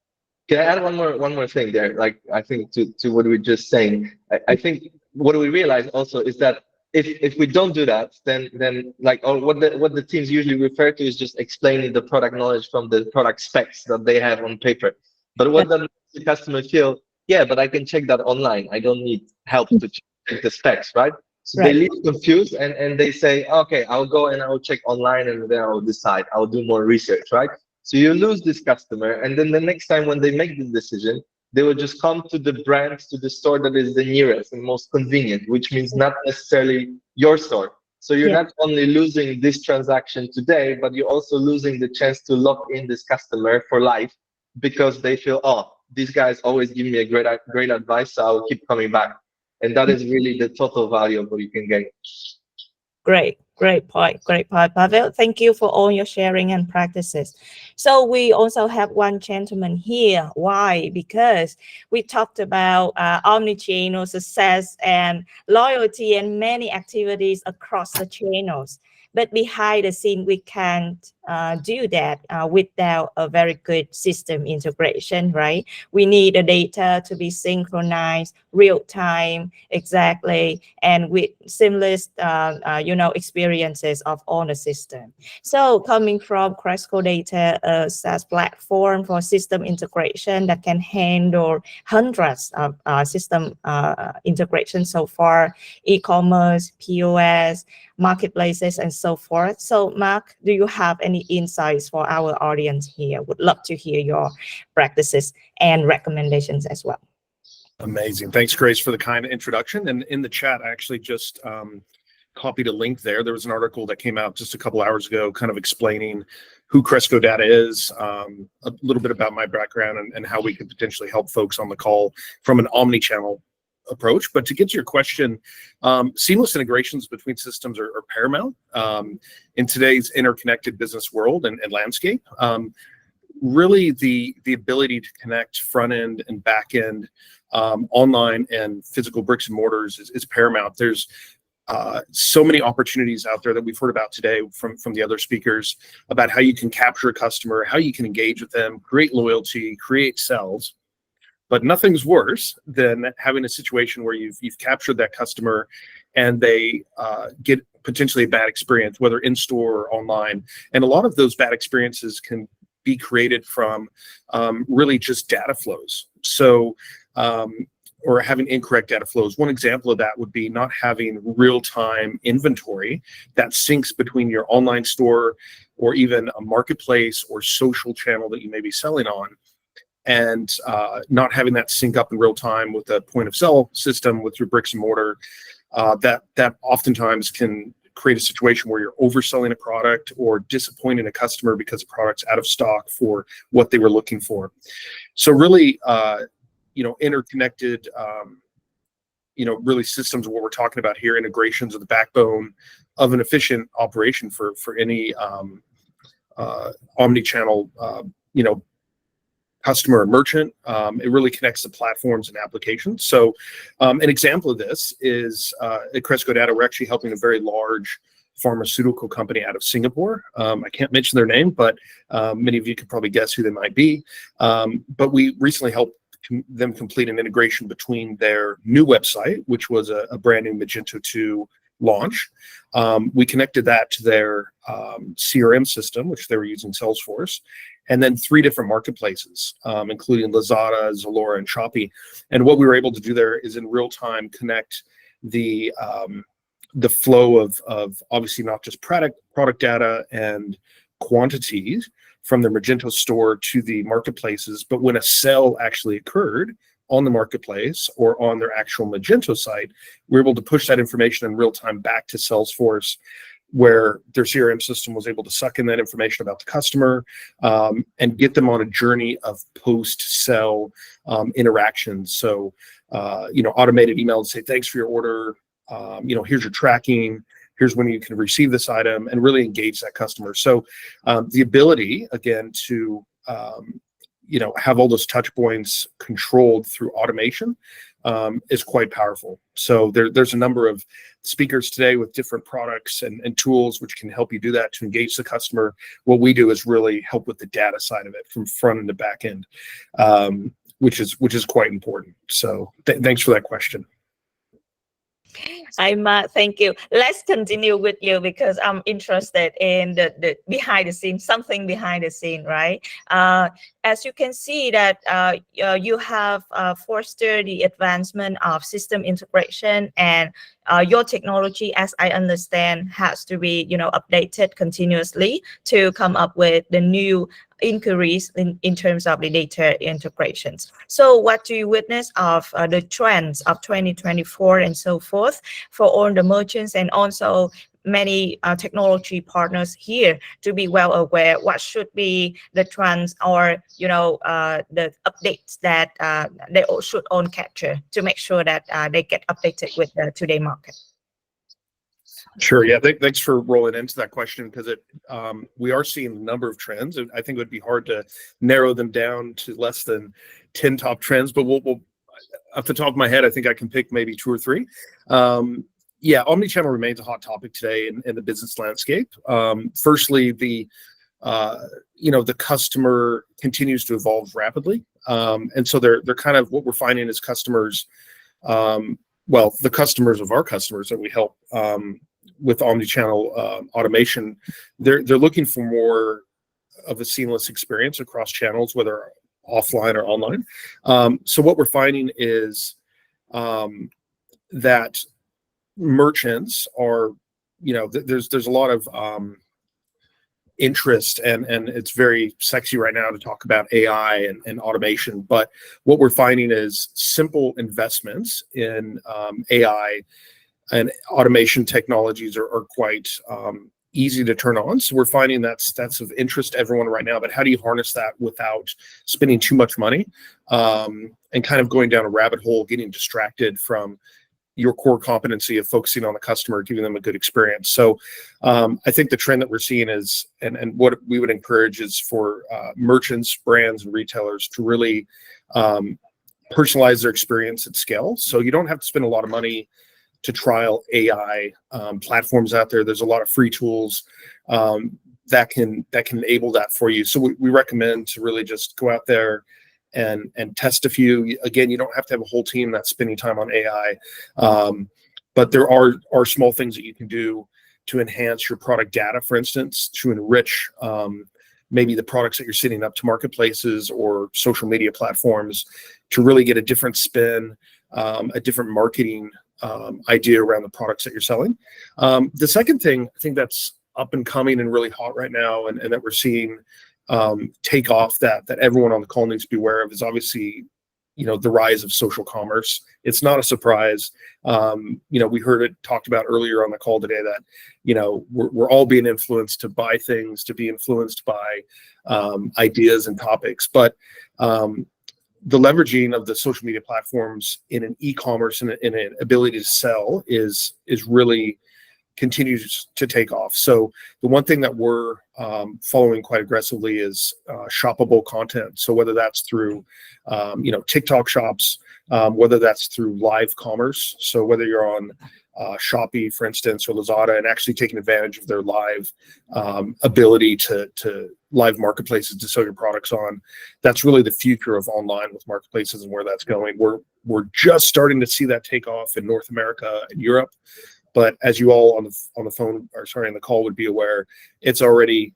can I add one more thing there? Like, I think to what we were just saying, I think what we realize also is that if we don't do that, then like, or what the teams usually refer to is just explaining the product knowledge from the product specs that they have on paper. But what does the customer feel? Yeah, but I can check that online. I don't need help to check the specs, right? So they leave confused, and they say, okay, I'll go and I'll check online, and then I'll decide. I'll do more research, right? So you lose this customer, and then the next time when they make the decision, they will just come to the brand, to the store that is the nearest and most convenient, which means not necessarily your store. So you're not only losing this transaction today, but you're also losing the chance to lock in this customer for life, because they feel, oh, these guys always give me a great advice, so I'll keep coming back. And that is really the total value of what you can get. Great point, Pavel. Thank you for all your sharing and practices. So we also have one gentleman here. Why? Because we talked about omnichannel success and loyalty and many activities across the channels. But behind the scene, we can't do that without a very good system integration, right? We need the data to be synchronized, real time, exactly, and with seamless, experiences of all the system. So coming from Cresco Data, a SaaS platform for system integration that can handle hundreds of system integration so far, e-commerce, POS, marketplaces, and so forth. So Mark, do you have any insights for our audience here? Would love to hear your practices and recommendations as well. Amazing. Thanks, Grace, for the kind introduction. And in the chat, I actually just copied a link there. There was an article that came out just a couple hours ago kind of explaining who Cresco Data is, a little bit about my background, and how we could potentially help folks on the call from an omni-channel approach. But to get to your question, seamless integrations between systems are paramount in today's interconnected business world and landscape. Really, the ability to connect front end and back end, online and physical bricks and mortars is paramount. There's so many opportunities out there that we've heard about today from the other speakers about how you can capture a customer, how you can engage with them, create loyalty, create sales. But nothing's worse than having a situation where you've captured that customer and they get potentially a bad experience, whether in store or online. And a lot of those bad experiences can be created from really just data flows. So, or having incorrect data flows. One example of that would be not having real-time inventory that syncs between your online store or even a marketplace or social channel that you may be selling on, and not having that sync up in real time with the point of sale system with your bricks and mortar. That oftentimes can create a situation where you're overselling a product or disappointing a customer because the product's out of stock for what they were looking for. So really, interconnected, really systems, what we're talking about here, integrations are the backbone of an efficient operation for any omni-channel, customer or merchant. It really connects the platforms and applications. So an example of this is at Cresco Data, we're actually helping a very large pharmaceutical company out of Singapore. I can't mention their name, but many of you could probably guess who they might be. But we recently helped them complete an integration between their new website, which was a brand new Magento 2 launch. We connected that to their CRM system, which they were using Salesforce, and then 3 different marketplaces, including Lazada, Zalora, and Shopee. And what we were able to do there is in real time connect the flow of obviously not just product data and quantities from the Magento store to the marketplaces, but when a sale actually occurred, on the marketplace or on their actual Magento site, we're able to push that information in real time back to Salesforce, where their CRM system was able to suck in that information about the customer and get them on a journey of post-sell interactions. So, automated emails say, thanks for your order. Here's your tracking. Here's when you can receive this item, and really engage that customer. So the ability, again, to have all those touch points controlled through automation is quite powerful. So there's a number of speakers today with different products and tools which can help you do that to engage the customer. What we do is really help with the data side of it from front end to back end, which is quite important. So thanks for that question. Thank you. Let's continue with you because I'm interested in the behind the scene, something behind the scene, right? As you can see that you have fostered the advancement of system integration, and your technology, as I understand, has to be updated continuously to come up with the new inquiries in terms of the data integrations. So what do you witness of the trends of 2024 and so forth for all the merchants and also many technology partners here to be well aware what should be the trends or the updates that they all should own capture to make sure that they get updated with the today market? Sure. Yeah. Thanks for rolling into that question, because we are seeing a number of trends. I think it would be hard to narrow them down to less than 10 top trends, but we'll off the top of my head, I think I can pick maybe 2 or 3. Yeah, omnichannel remains a hot topic today in the business landscape. Firstly, the customer continues to evolve rapidly, and so they're kind of what we're finding is customers. The customers of our customers that we help with omnichannel automation, they're looking for more of a seamless experience across channels, whether offline or online. So what we're finding is that merchants are, there's a lot of interest and it's very sexy right now to talk about AI and automation. But what we're finding is simple investments in AI and automation technologies are quite easy to turn on. So we're finding that's of interest to everyone right now. But how do you harness that without spending too much money and kind of going down a rabbit hole, getting distracted from your core competency of focusing on the customer, giving them a good experience? So I think the trend that we're seeing is, and what we would encourage is for merchants, brands, and retailers to really personalize their experience at scale. So you don't have to spend a lot of money to trial AI platforms out there. There's a lot of free tools that can enable that for you. So we recommend to really just go out there and test a few. Again, you don't have to have a whole team that's spending time on AI, but there are small things that you can do to enhance your product data, for instance, to enrich maybe the products that you're sending up to marketplaces or social media platforms to really get a different spin, a different marketing idea around the products that you're selling. The second thing I think that's up and coming and really hot right now, and that we're seeing take off that everyone on the call needs to be aware of, is obviously the rise of social commerce. It's not a surprise. We heard it talked about earlier on the call today that we're all being influenced to buy things, to be influenced by ideas and topics, but the leveraging of the social media platforms in an e-commerce and in an ability to sell is really continues to take off. So the one thing that we're following quite aggressively is shoppable content. So whether that's through TikTok shops, whether that's through live commerce, so whether you're on Shopee, for instance, or Lazada, and actually taking advantage of their live ability to live marketplaces to sell your products on, that's really the future of online with marketplaces and where that's going. We're just starting to see that take off in North America and Europe. But as you all on the call would be aware, it's already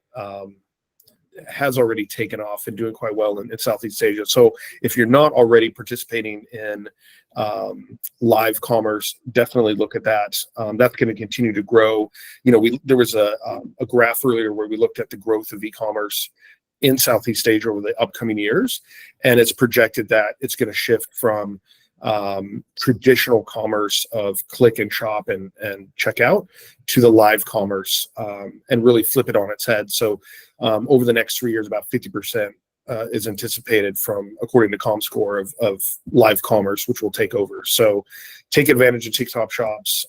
has already taken off and doing quite well in Southeast Asia. So if you're not already participating in live commerce, definitely look at that. That's going to continue to grow. There was a graph earlier where we looked at the growth of e-commerce in Southeast Asia over the upcoming years. And it's projected that it's going to shift from traditional commerce of click and shop and checkout to the live commerce, and really flip it on its head. So over the next 3 years, about 50% is anticipated according to ComScore, of live commerce, which will take over. So take advantage of TikTok shops.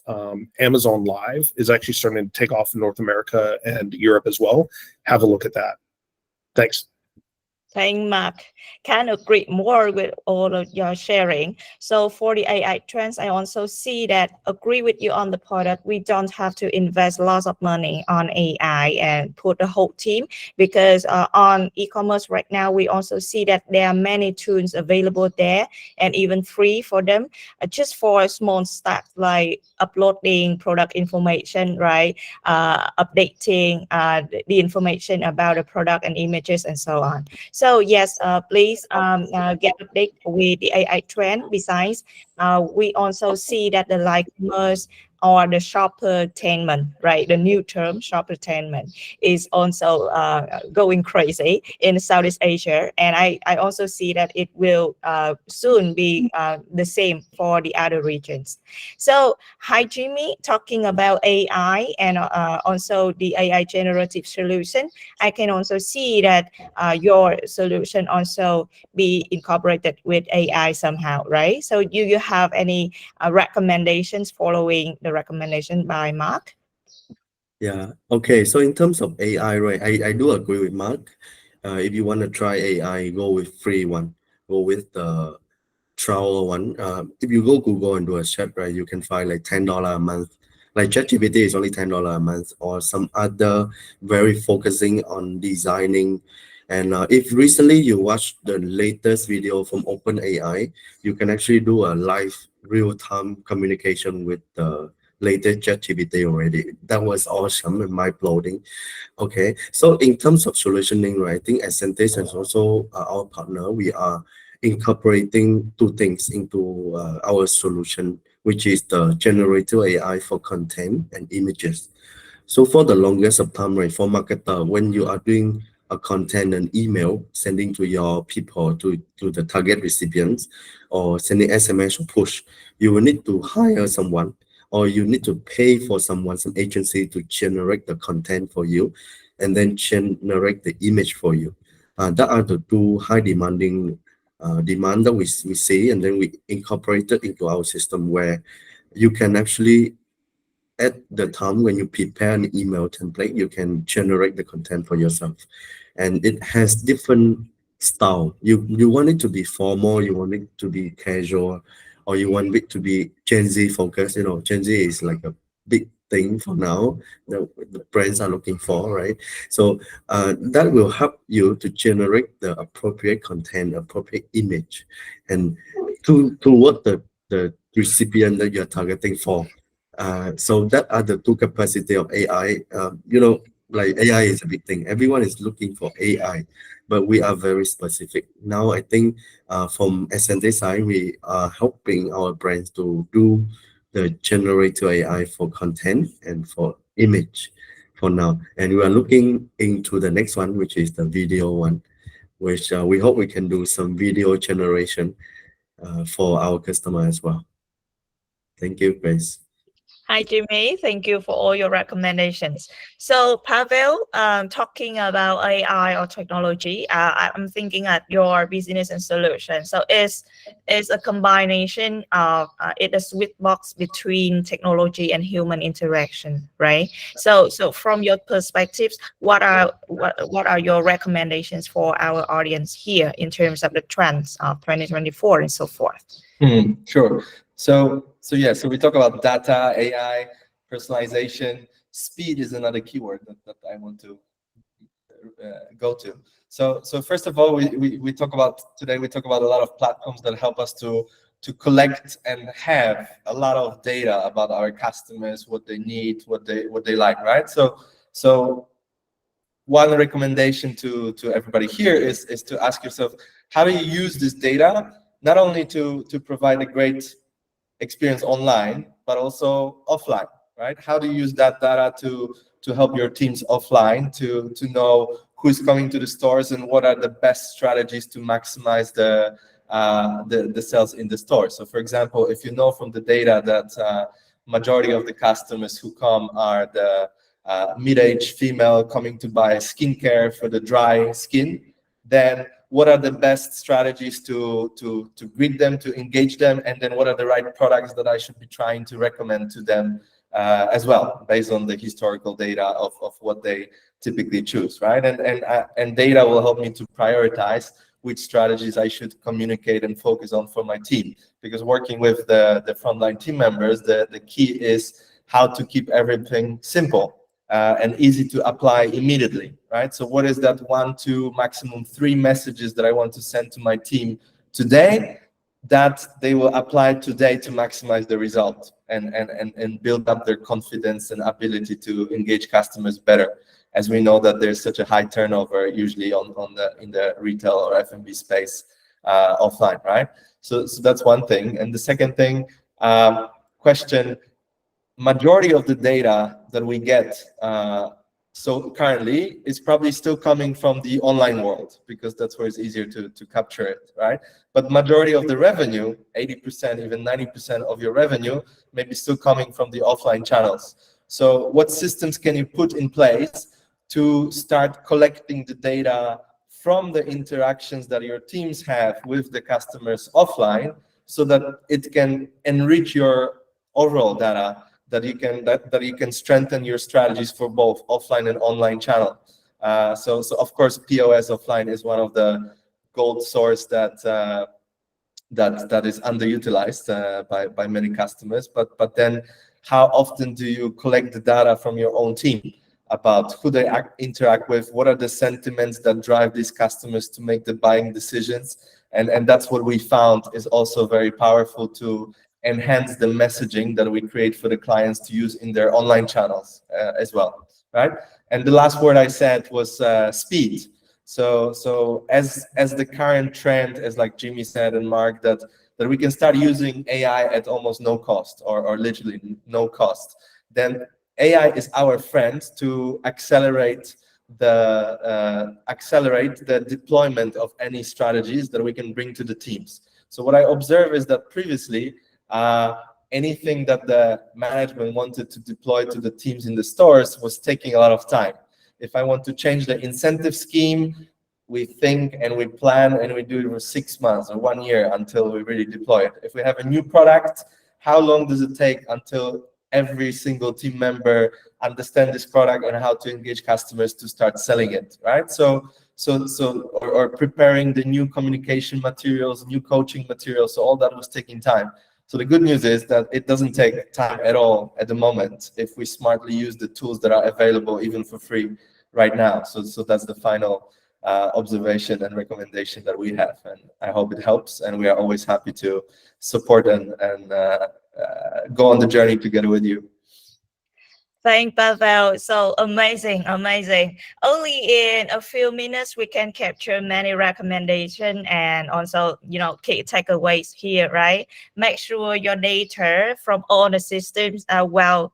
Amazon Live is actually starting to take off in North America and Europe as well. Have a look at that. Thanks. Thank Mark. Can agree more with all of your sharing. So for the AI trends, I also see that agree with you on the point that we don't have to invest lots of money on AI and put the whole team, because on e-commerce right now, we also see that there are many tools available there and even free for them, just for small stuff like uploading product information, right? Updating the information about the product and images and so on. So yes, please get updated with the AI trend. Besides, we also see that the live commerce or the shoppertainment, right? The new term shoppertainment is also going crazy in Southeast Asia. And I also see that it will soon be the same for the other regions. So hi, Jimmy, talking about AI and also the AI generative solution. I can also see that your solution also be incorporated with AI somehow, right? So do you have any recommendations following the recommendation by Mark? Yeah. Okay. So in terms of AI, right, I do agree with Mark. If you want to try AI, go with free one. Go with the trial one. If you go Google and do a search, right, you can find like $10 a month. Like ChatGPT is only $10 a month, or some other very focusing on designing. And if recently you watch the latest video from OpenAI, you can actually do a live real-time communication with the latest ChatGPT already. That was awesome and mind-blowing. Okay, so in terms of solutioning, right, I think Ascentis is also our partner. We are incorporating two things into our solution, which is the generative AI for content and images. So for the longest of time, right, for marketer, when you are doing a content and email, sending to your people, to the target recipients, or sending SMS or push, you will need to hire someone, or you need to pay for someone, some agency, to generate the content for you, and then generate the image for you. That are the two high demanding demand that we see, and then we incorporate it into our system, where you can actually, at the time when you prepare an email template, you can generate the content for yourself, and it has different style. You want it to be formal, you want it to be casual, or you want it to be Gen Z focused. You know, Gen Z is like a big thing for now, the brands are looking for, right? So that will help you to generate the appropriate content, appropriate image, and to what the recipient that you're targeting for. So that are the two capacity of AI. You know, like AI is a big thing. Everyone is looking for AI, but we are very specific. Now, I think from S&D side, we are helping our brands to do the generative AI for content and for image for now. And we are looking into the next one, which is the video one, which we hope we can do some video generation for our customer as well. Thank you, Grace. Hi, Jimmy. Thank you for all your recommendations. So, Pavel, talking about AI or technology, I'm thinking at your business and solution. So, it's a combination of it's a sweet box between technology and human interaction, right? So from your perspectives, what are your recommendations for our audience here in terms of the trends of 2024 and so forth? Sure. So we talk about data, AI, personalization. Speed is another keyword that I want to go to. So first of all, we talk about a lot of platforms that help us to collect and have a lot of data about our customers, what they need, what they like, right? So one recommendation to everybody here is to ask yourself, how do you use this data not only to provide a great experience online, but also offline, right? How do you use that data to help your teams offline to know who's coming to the stores and what are the best strategies to maximize the sales in the store. So for example, if you know from the data that majority of the customers who come are the mid-aged female coming to buy skincare for the dry skin, then what are the best strategies to greet them, to engage them, and then what are the right products that I should be trying to recommend to them as well, based on the historical data of what they typically choose, right? And data will help me to prioritize which strategies I should communicate and focus on for my team. Because working with the frontline team members, the key is how to keep everything simple and easy to apply immediately, right? So what is that 1, 2, maximum 3 messages that I want to send to my team today that they will apply today to maximize the result and build up their confidence and ability to engage customers better, as we know that there's such a high turnover usually in the retail or F&B space offline, right? So that's one thing. And the second thing, question, majority of the data that we get so currently is probably still coming from the online world, because that's where it's easier to capture it, right? But majority of the revenue, 80%, even 90% of your revenue, may be still coming from the offline channels. So what systems can you put in place to start collecting the data from the interactions that your teams have with the customers offline, so that it can enrich your overall data, that you can strengthen your strategies for both offline and online channel. So of course POS offline is one of the gold source that is underutilized by many customers. But then how often do you collect the data from your own team about who they interact with, what are the sentiments that drive these customers to make the buying decisions? And that's what we found is also very powerful to enhance the messaging that we create for the clients to use in their online channels as well, right? And the last word I said was speed. So as the current trend, as like Jimmy said and Mark, that we can start using AI at almost no cost or literally no cost, then AI is our friend to accelerate the deployment of any strategies that we can bring to the teams. So what I observe is that previously, anything that the management wanted to deploy to the teams in the stores was taking a lot of time. If I want to change the incentive scheme, we think and we plan and we do it for 6 months or 1 year until we really deploy it. If we have a new product, how long does it take until every single team member understand this product and how to engage customers to start selling it, right? Or preparing the new communication materials, new coaching materials. So all that was taking time. So the good news is that it doesn't take time at all at the moment if we smartly use the tools that are available even for free right now. So that's the final observation and recommendation that we have, and I hope it helps. And we are always happy to support and go on the journey together with you. Thanks, Pavel. So amazing. Only in a few minutes we can capture many recommendations and also, key takeaways here, right? Make sure your data from all the systems are well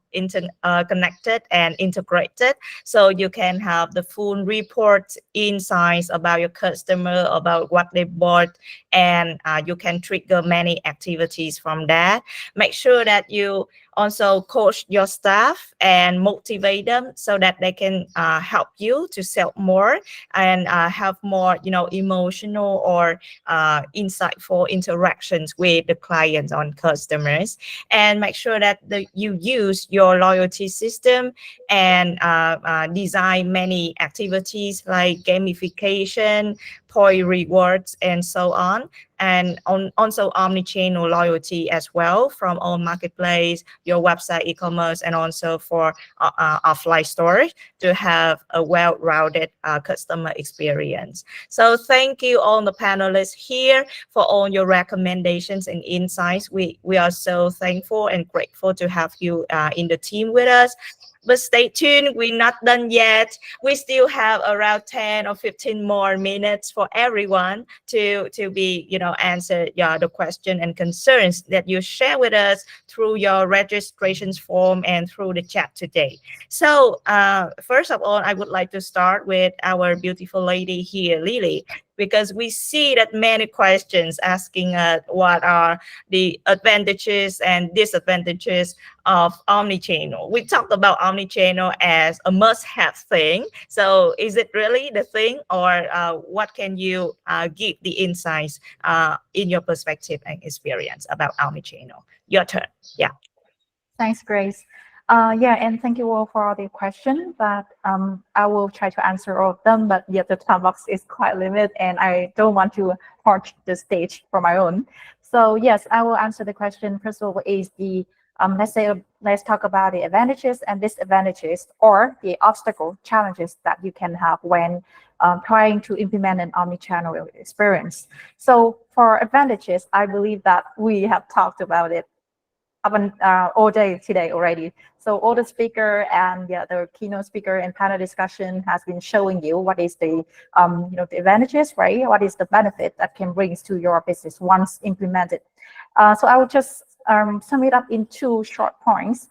connected and integrated, so you can have the full report insights about your customer, about what they bought, and you can trigger many activities from that. Make sure that you also coach your staff and motivate them so that they can help you to sell more and have more, emotional or insightful interactions with the clients and customers. And make sure that you use your loyalty system and design many activities like gamification, point rewards, and so on. And also omnichannel loyalty as well from all marketplace, your website, e-commerce, and also for offline stores to have a well-rounded customer experience. So thank you all the panelists here for all your recommendations and insights. We are so thankful and grateful to have you in the team with us. But stay tuned, we're not done yet. We still have around 10 or 15 more minutes for everyone to be, answer the question and concerns that you share with us through your registrations form and through the chat today. So first of all, I would like to start with our beautiful lady here, Lily, because we see that many questions asking what are the advantages and disadvantages of omnichannel. We talked about omnichannel as a must-have thing. So is it really the thing, or what can you give the insights in your perspective and experience about omnichannel? Your turn. Yeah. Thanks, Grace. Yeah, and thank you all for the question. But I will try to answer all of them, but yet the time box is quite limited, and I don't want to hog the stage for my own. So yes, I will answer the question. First of all, is the let's talk about the advantages and disadvantages, or the obstacle challenges that you can have when trying to implement an omnichannel experience. So for advantages, I believe that we have talked about it all day today already. So all the speaker and the keynote speaker and panel discussion has been showing you what is the the advantages, right? What is the benefit that can bring to your business once implemented. So I will just sum it up in 2 short points.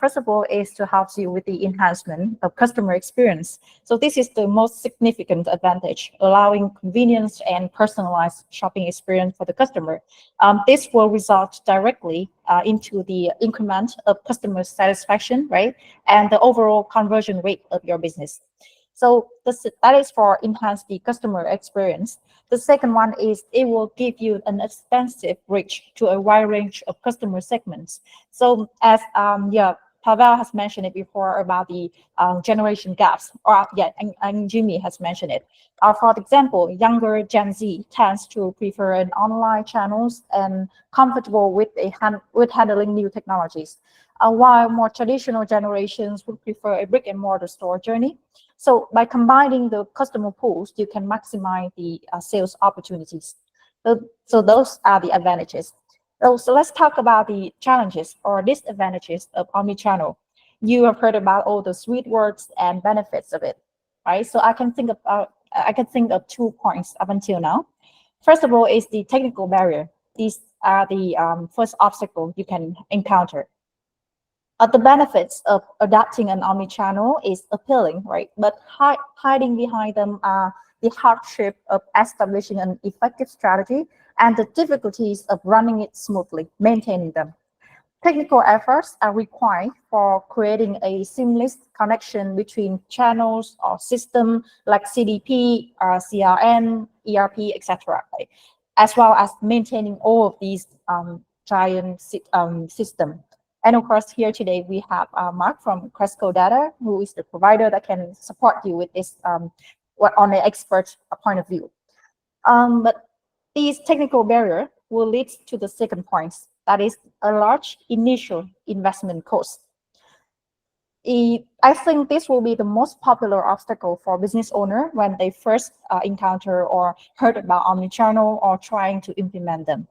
First of all, is to help you with the enhancement of customer experience. So this is the most significant advantage, allowing convenience and personalized shopping experience for the customer. This will result directly into the increment of customer satisfaction, right? And the overall conversion rate of your business. So that is for enhance the customer experience. The second one is it will give you an extensive reach to a wide range of customer segments. So as Pavel has mentioned it before about the generation gaps, or and Jimmy has mentioned it. For example, younger Gen Z tends to prefer an online channels and comfortable with handling new technologies, while more traditional generations would prefer a brick and mortar store journey. So by combining the customer pools, you can maximize the sales opportunities. So those are the advantages. So let's talk about the challenges or disadvantages of omnichannel. You have heard about all the sweet words and benefits of it, right? So I can think of 2 points up until now. First of all is the technical barrier. These are the first obstacle you can encounter. The benefits of adopting an omnichannel is appealing, right? But hiding behind them are the hardship of establishing an effective strategy and the difficulties of running it smoothly, maintaining them. Technical efforts are required for creating a seamless connection between channels or system like CDP, CRM, ERP, etc., right? As well as maintaining all of these giant systems. And of course, here today we have Mark from Cresco Data, who is the provider that can support you with this on an expert point of view. But these technical barriers will lead to the second point, that is a large initial investment cost. I think this will be the most popular obstacle for business owner when they first encounter or heard about omnichannel or trying to implement them.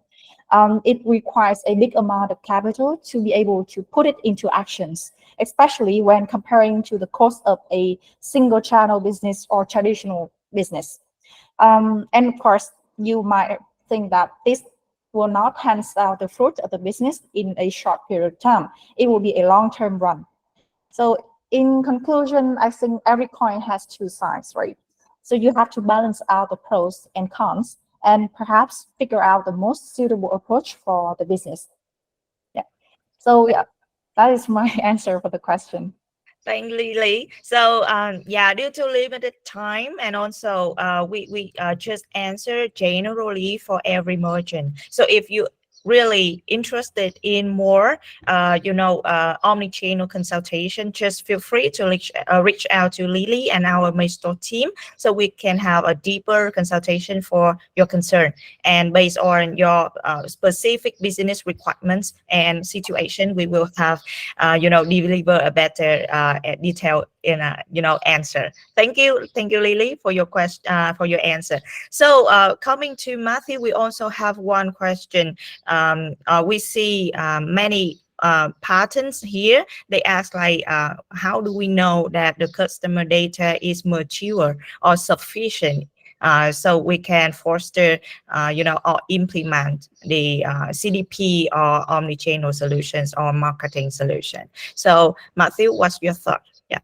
It requires a big amount of capital to be able to put it into actions, especially when comparing to the cost of a single channel business or traditional business. And of course, you might think that this will not hands out the fruit of the business in a short period of time. It will be a long-term run. So in conclusion, I think every coin has 2 sides, right? So you have to balance out the pros and cons and perhaps figure out the most suitable approach for the business. Yeah. So yeah, that is my answer for the question. Thank Lily. So due to limited time, and also we just answer generally for every merchant. So if you really interested in more omnichannel consultation, just feel free to reach out to Lily and our Maestro team, so we can have a deeper consultation for your concern, and based on your specific business requirements and situation, we will have deliver a better detailed answer. Thank you Lily for your question, for your answer. So coming to Matthew, we also have one question. We see many patterns here. They ask like, how do we know that the customer data is mature or sufficient? So we can foster, or implement the CDP or omnichannel solutions or marketing solution. So Matthew, what's your thought? Yeah.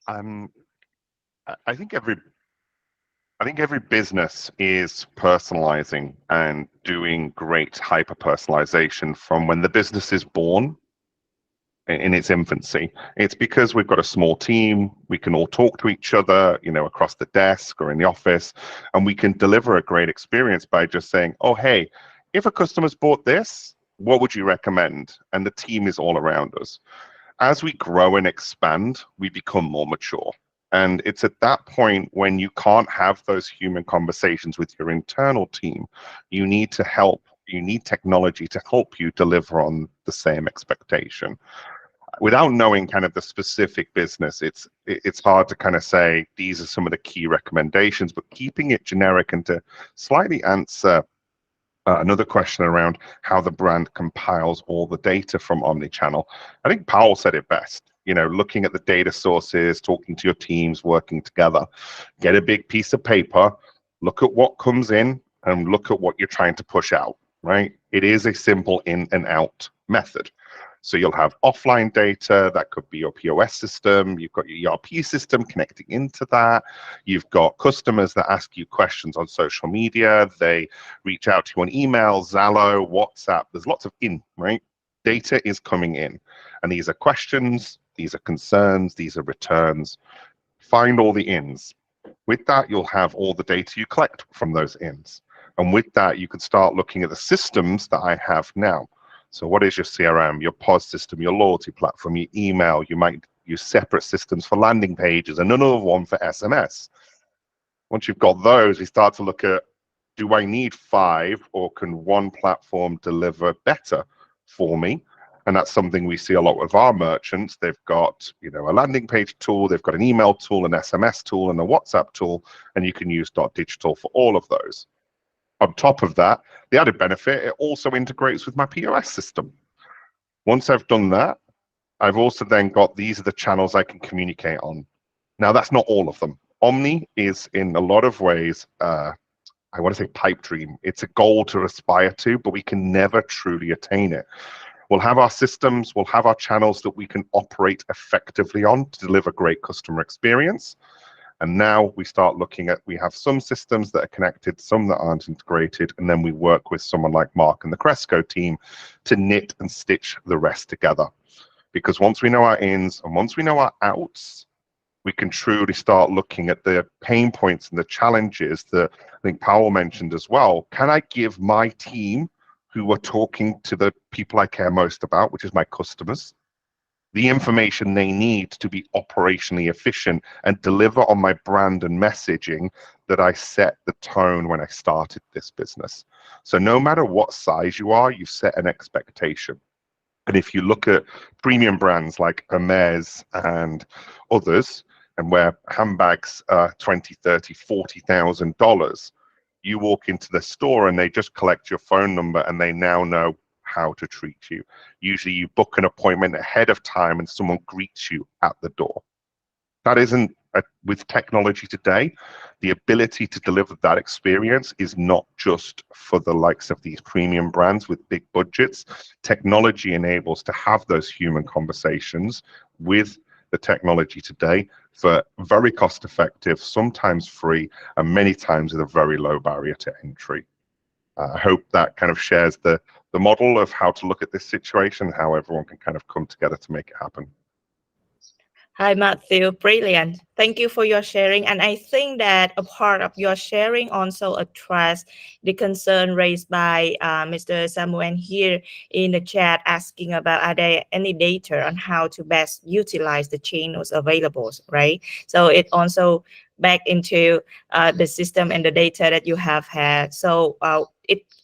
I think every business is personalizing and doing great hyper-personalization from when the business is born in its infancy. It's because we've got a small team, we can all talk to each other, across the desk or in the office, and we can deliver a great experience by just saying, oh, hey, if a customer's bought this, what would you recommend? And the team is all around us. As we grow and expand, we become more mature. And it's at that point when you can't have those human conversations with your internal team. You need technology to help you deliver on the same expectation. Without knowing kind of the specific business, it's hard to kind of say these are some of the key recommendations, but keeping it generic and to slightly answer another question around how the brand compiles all the data from omnichannel. I think Powell said it best. Looking at the data sources, talking to your teams, working together, get a big piece of paper, look at what comes in and look at what you're trying to push out, right? It is a simple in and out method. So you'll have offline data, that could be your POS system, you've got your ERP system connecting into that, you've got customers that ask you questions on social media, they reach out to you on email, Zallo, WhatsApp, there's lots of right? Data is coming in, and these are questions, these are concerns, these are returns. Find all the ins. With that, you'll have all the data you collect from those ins. And with that, you can start looking at the systems that I have now. So what is your CRM, your POS system, your loyalty platform, your email? You might use separate systems for landing pages and another one for SMS. Once you've got those, we start to look at, do I need 5 or can one platform deliver better for me? And that's something we see a lot with our merchants. They've got, a landing page tool, they've got an email tool, an SMS tool, and a WhatsApp tool, and you can use .digital for all of those. On top of that, the added benefit, it also integrates with my POS system. Once I've done that, I've also then got, these are the channels I can communicate on. Now, that's not all of them. Omni is in a lot of ways, I want to say pipe dream. It's a goal to aspire to, but we can never truly attain it. We'll have our systems, we'll have our channels that we can operate effectively on to deliver great customer experience. And now we start looking at, we have some systems that are connected, some that aren't integrated, and then we work with someone like Mark and the Cresco team to knit and stitch the rest together. Because once we know our ins and once we know our outs, we can truly start looking at the pain points and the challenges that I think Powell mentioned as well. Can I give my team, who are talking to the people I care most about, which is my customers, the information they need to be operationally efficient and deliver on my brand and messaging that I set the tone when I started this business? So no matter what size you are, you've set an expectation. And if you look at premium brands like Hermes and others, and where handbags are $20,000, $30,000, $40,000, you walk into the store and they just collect your phone number and they now know how to treat you. Usually you book an appointment ahead of time and someone greets you at the door. That isn't, with technology today, the ability to deliver that experience is not just for the likes of these premium brands with big budgets. Technology enables to have those human conversations with the technology today for very cost effective, sometimes free, and many times with a very low barrier to entry. I hope that kind of shares the model of how to look at this situation, how everyone can kind of come together to make it happen. Hi, Matthew. Brilliant. Thank you for your sharing. And I think that a part of your sharing also address the concern raised by Mr. Samuel here in the chat, asking about, are there any data on how to best utilize the channels available, right? So it also back into the system and the data that you have had. So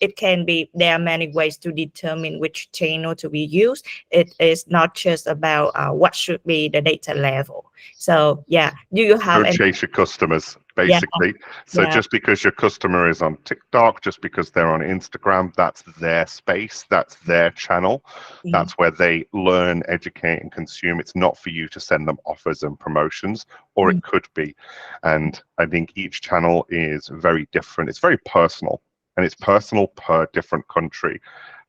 it can be, there are many ways to determine which channel to be used. It is not just about what should be the data level. So yeah, Do you have Don't any? chase your customers, Yeah, basically. So yeah. just because your customer is on TikTok, just because they're on Instagram, that's their space, that's their channel. That's where they learn, educate, and consume. It's not for you to send them offers and promotions, or it could be. And I think each channel is very different. It's very personal, and it's personal per different country.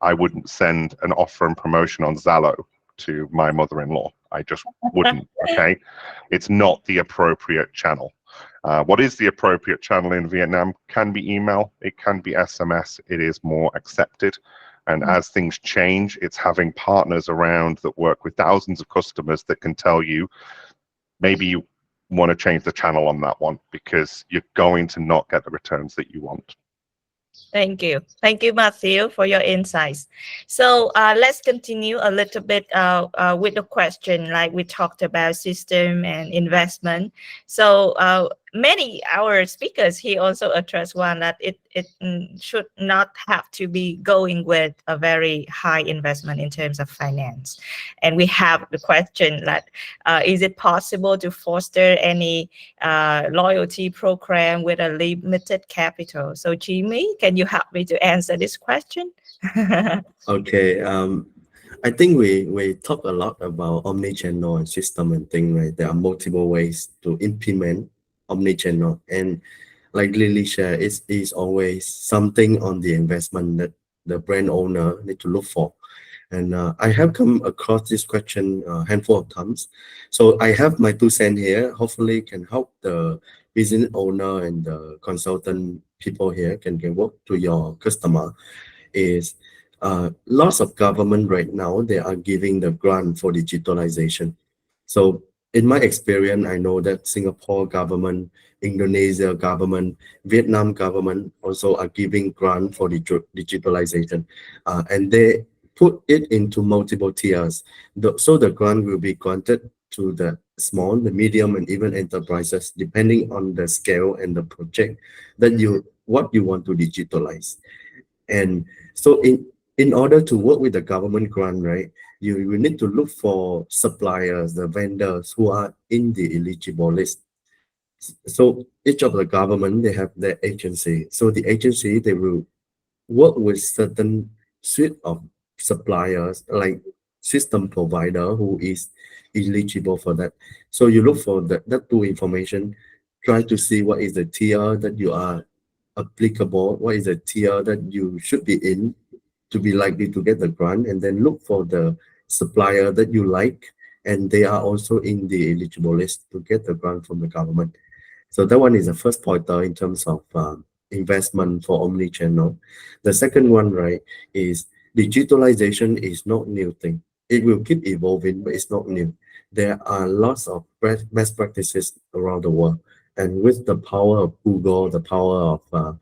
I wouldn't send an offer and promotion on Zallo to my mother-in-law. I just wouldn't. Okay, it's not the appropriate channel. What is the appropriate channel in Vietnam? Can be email, it can be SMS. It is more accepted. And as things change, it's having partners around that work with thousands of customers that can tell you, maybe you want to change the channel on that one, because you're going to not get the returns that you want. Thank you, Matthew, for your insights. So let's continue a little bit with the question. Like we talked about system and investment. So many our speakers here also address one that it should not have to be going with a very high investment in terms of finance. And we have the question that is it possible to foster any loyalty program with a limited capital? So Jimmy, can you help me to answer this question? Okay. I think we talk a lot about omnichannel and system and thing, right? There are multiple ways to implement omnichannel, and like Lily shared, it is always something on the investment that the brand owner need to look for. And I have come across this question a handful of times. So I have my 2 cents here. Hopefully can help the business owner and the consultant people here can work to your customer. Is lots of government right now, they are giving the grant for digitalization. So in my experience, I know that Singapore government, Indonesia government, Vietnam government also are giving grant for digitalization, and they put it into multiple tiers. So the grant will be granted to the small, the medium, and even enterprises, depending on the scale and the project that what you want to digitalize. And so in order to work with the government grant, right, you need to look for suppliers, the vendors who are in the eligible list. So each of the government, they have their agency. So the agency, they will work with certain suite of suppliers, like system provider who is eligible for that. So you look for that 2 information, try to see what is the tier that you are applicable, what is the tier that you should be in to be likely to get the grant, and then look for the supplier that you like, and they are also in the eligible list to get the grant from the government. So that one is the first pointer in terms of investment for omnichannel. The second one, right, is digitalization is not new thing. It will keep evolving, but it's not new. There are lots of best practices around the world. And with the power of Google, the power of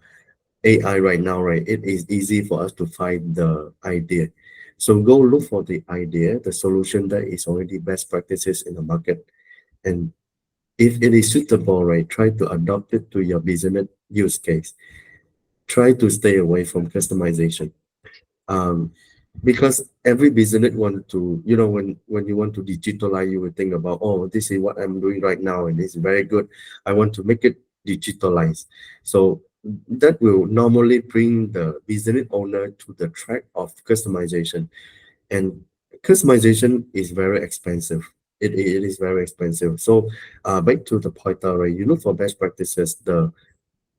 AI right now, right, it is easy for us to find the idea. So go look for the idea, the solution that is already best practices in the market. And if it is suitable, right, try to adopt it to your business use case. Try to stay away from customization. Because every business want to, when you want to digitalize, you will think about, oh, this is what I'm doing right now, and it's very good. I want to make it digitalized. So that will normally bring the business owner to the track of customization. And customization is very expensive. It is very expensive. So back to the pointer, right? You look for best practices, the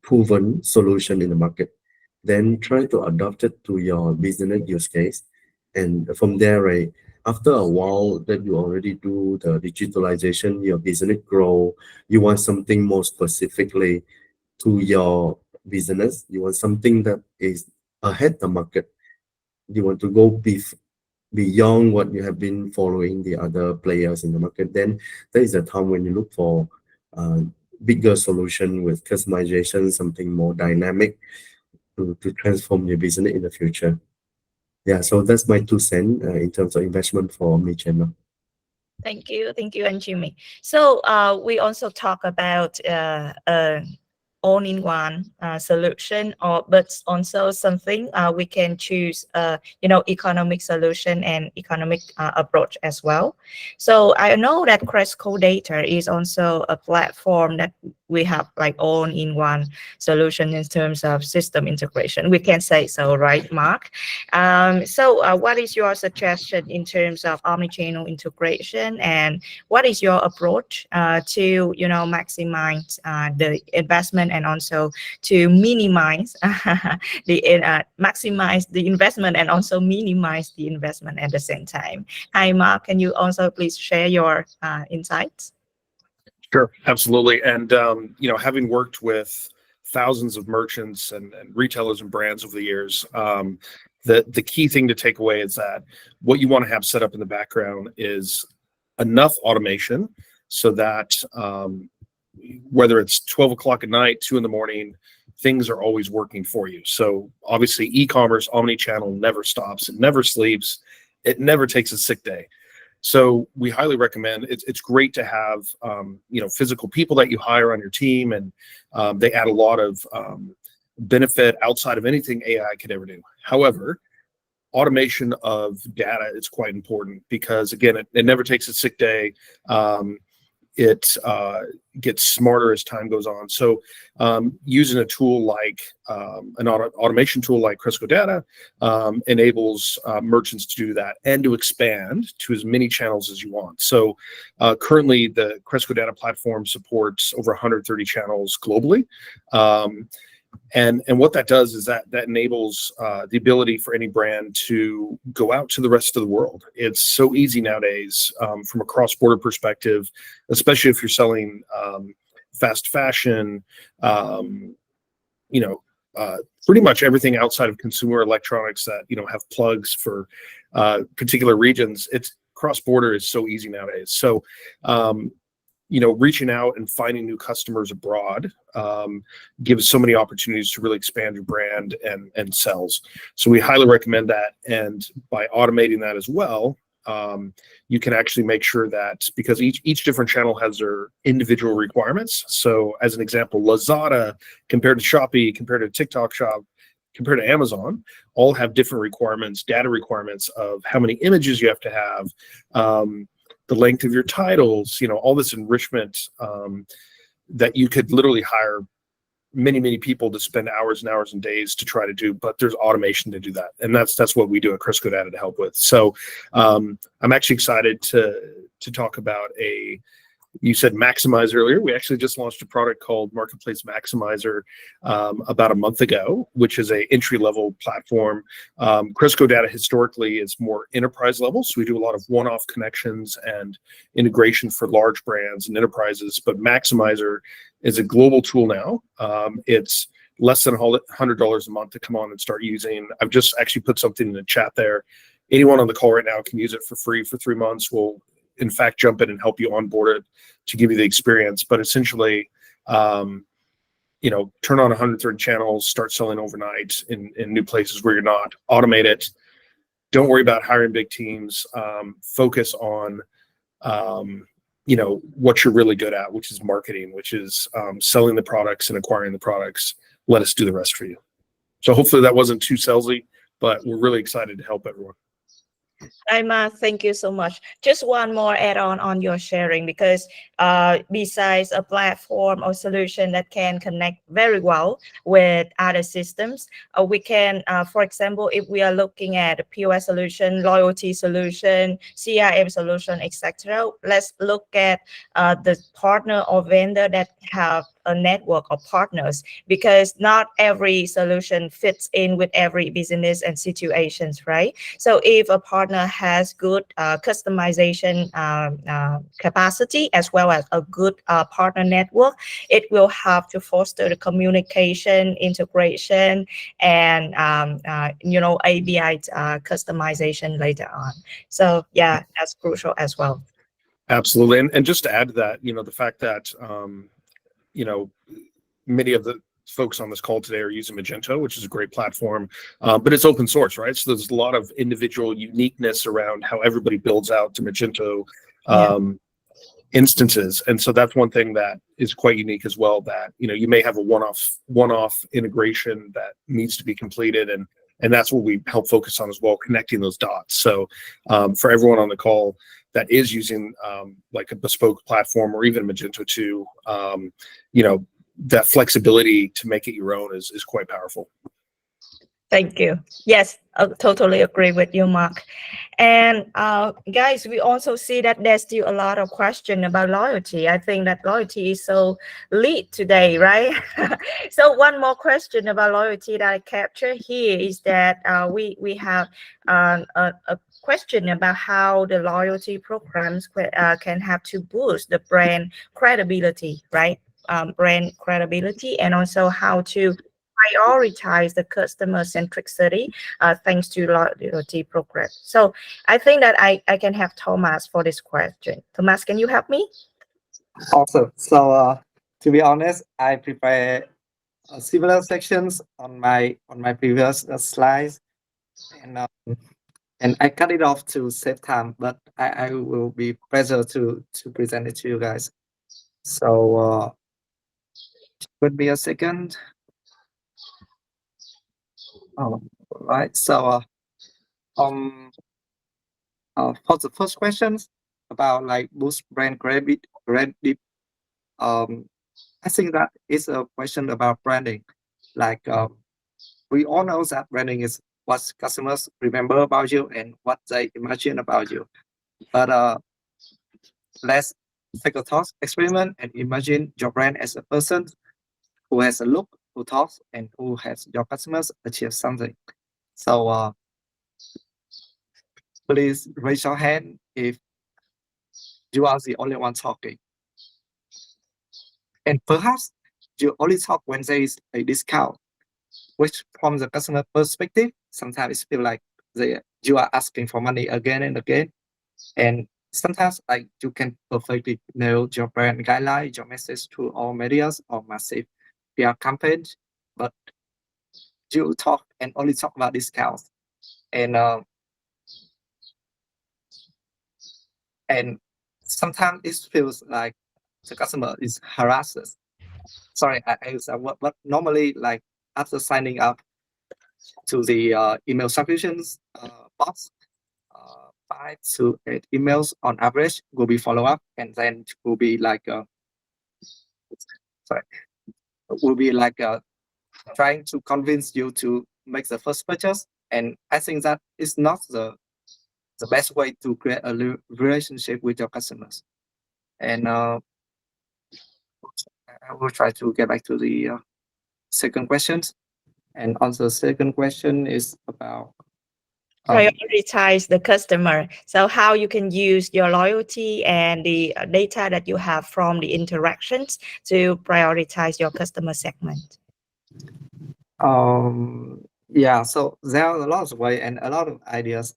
proven solution in the market, then try to adopt it to your business use case. And from there, right, after a while that you already do the digitalization, your business grow, you want something more specifically to your business, you want something that is ahead the market, you want to go beyond what you have been following the other players in the market, then there is a time when you look for bigger solution with customization, something more dynamic to transform your business in the future. Yeah, so that's my 2 cents in terms of investment for omnichannel. Thank you, and Jimmy. So we also talk about all-in-one solution, but also something we can choose, economic solution and economic approach as well. So I know that Cresco Data is also a platform that we have like all-in-one solution in terms of system integration. We can say so, right, Mark? So what is your suggestion in terms of omnichannel integration, and what is your approach to maximize the investment and also to minimize maximize the investment and also minimize the investment at the same time? Hi, Mark. Can you also please share your insights? Sure, absolutely. And having worked with thousands of merchants and retailers and brands over the years, the key thing to take away is that what you want to have set up in the background is enough automation so that whether it's 12 o'clock at night, 2 in the morning, things are always working for you. So obviously e-commerce, omnichannel never stops, it never sleeps, it never takes a sick day. So we highly recommend, it's great to have physical people that you hire on your team, and they add a lot of benefit outside of anything AI could ever do. However, automation of data is quite important because, again, it never takes a sick day. It gets smarter as time goes on. So using a tool like an automation tool like Cresco Data enables merchants to do that and to expand to as many channels as you want. So currently the Cresco Data platform supports over 130 channels globally. And what that does is that enables the ability for any brand to go out to the rest of the world. It's so easy nowadays from a cross-border perspective, especially if you're selling fast fashion, pretty much everything outside of consumer electronics that have plugs for particular regions. It's cross-border is so easy nowadays. So reaching out and finding new customers abroad gives so many opportunities to really expand your brand and sells. So we highly recommend that. And by automating that as well, you can actually make sure that, because each different channel has their individual requirements. So as an example, Lazada compared to Shopee, compared to TikTok Shop, compared to Amazon, all have different requirements, data requirements of how many images you have to have, the length of your titles, all this enrichment that you could literally hire many people to spend hours and hours and days to try to do, but there's automation to do that. And that's what we do at Cresco Data to help with. So I'm actually excited to talk about you said Maximize earlier. We actually just launched a product called Marketplace Maximizer about a month ago, which is a entry-level platform. Cresco Data historically is more enterprise level, so we do a lot of one-off connections and integration for large brands and enterprises. But Maximizer is a global tool now. It's less than $100 a month to come on and start using. I've just actually put something in the chat there. Anyone on the call right now can use it for free for 3 months. We'll in fact jump in and help you onboard it to give you the experience. But essentially, turn on 130 channels, start selling overnight in new places where you're not. Automate it. Don't worry about hiring big teams. Focus on what you're really good at, which is marketing, which is selling the products and acquiring the products. Let us do the rest for you. So hopefully that wasn't too salesy, but we're really excited to help everyone. Imma, thank you so much. Just one more add-on on your sharing, because besides a platform or solution that can connect very well with other systems, we can, for example, if we are looking at a POS solution, loyalty solution, CRM solution, etc., let's look at the partner or vendor that have a network of partners, because not every solution fits in with every business and situations, right? So if a partner has good customization capacity as well as a good partner network, it will have to foster the communication, integration, and API customization later on. So yeah, that's crucial as well. Absolutely. And just to add to that, the fact that many of the folks on this call today are using Magento, which is a great platform, but it's open source, right? So there's a lot of individual uniqueness around how everybody builds out to Magento. instances. And so that's one thing that is quite unique as well, that, you know, you may have a one-off integration that needs to be completed. And that's what we help focus on as well, connecting those dots. So for everyone on the call that is using like a bespoke platform or even Magento 2, you know, that flexibility to make it your own is quite powerful. Thank you. Yes, I totally agree with you, Mark. And guys, we also see that there's still a lot of question about loyalty. I think that loyalty is so lead today, right? So one more question about loyalty that I capture here is that we have a question about how the loyalty programs can have to boost the brand credibility, right? Brand credibility, and also how to prioritize the customer centricity thanks to loyalty program. So I think that I can have Thomas for this question. Thomas, can you help me? Awesome. So to be honest, I prepare similar sections on my previous slides, and I cut it off to save time, but I will be pleasure to present it to you guys. So give me a second. Oh, right. So for the first questions about like boost brand credibility, I think that is a question about branding. Like we all know that branding is what customers remember about you and what they imagine about you. But let's take a thought experiment and imagine your brand as a person who has a look, who talks, and who has your customers achieve something. So please raise your hand if you are the only one talking. And perhaps you only talk when there is a discount, which from the customer perspective, sometimes it feels like you are asking for money again and again. And sometimes like you can perfectly know your brand guideline, your message to all medias or massive PR campaigns, but you talk and only talk about discounts. And sometimes it feels like the customer is harassed. Sorry, I use that word, but normally like after signing up to the email subscriptions box, 5 to 8 emails on average will be follow up, and then will be like trying to convince you to make the first purchase. And I think that is not the best way to create a relationship with your customers. And I will try to get back to the second questions. And also the second question is about prioritize the customer. So how you can use your loyalty and the data that you have from the interactions to prioritize your customer segment. Yeah, so there are a lot of ways and a lot of ideas.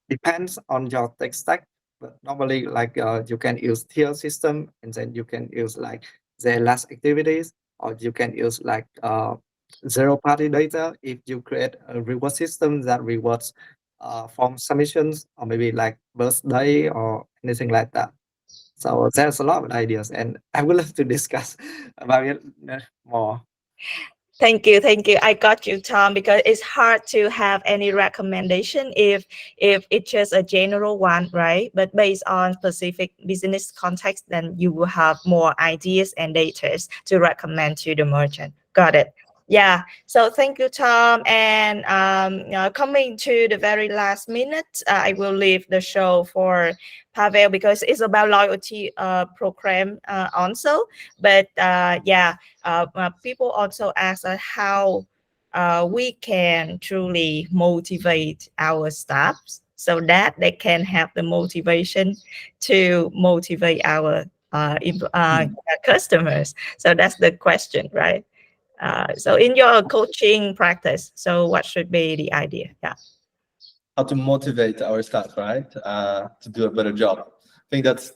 Depends on your tech stack, but normally like you can use tier system, and then you can use like the last activities, or you can use like zero party data if you create a reward system that rewards from submissions, or maybe like birthday or anything like that. So there's a lot of ideas, and I would love to discuss about it more. Thank you. I got you, Tom, because it's hard to have any recommendation if it's just a general one, right? But based on specific business context, then you will have more ideas and data to recommend to the merchant. Got it. Yeah. So thank you, Tom. And coming to the very last minute, I will leave the show for Pavel because it's about loyalty program also. But people also ask us how we can truly motivate our staff so that they can have the motivation to motivate our customers. So that's the question, right? So in your coaching practice, so what should be the idea? Yeah. How to motivate our staff, right? To do a better job. I think that's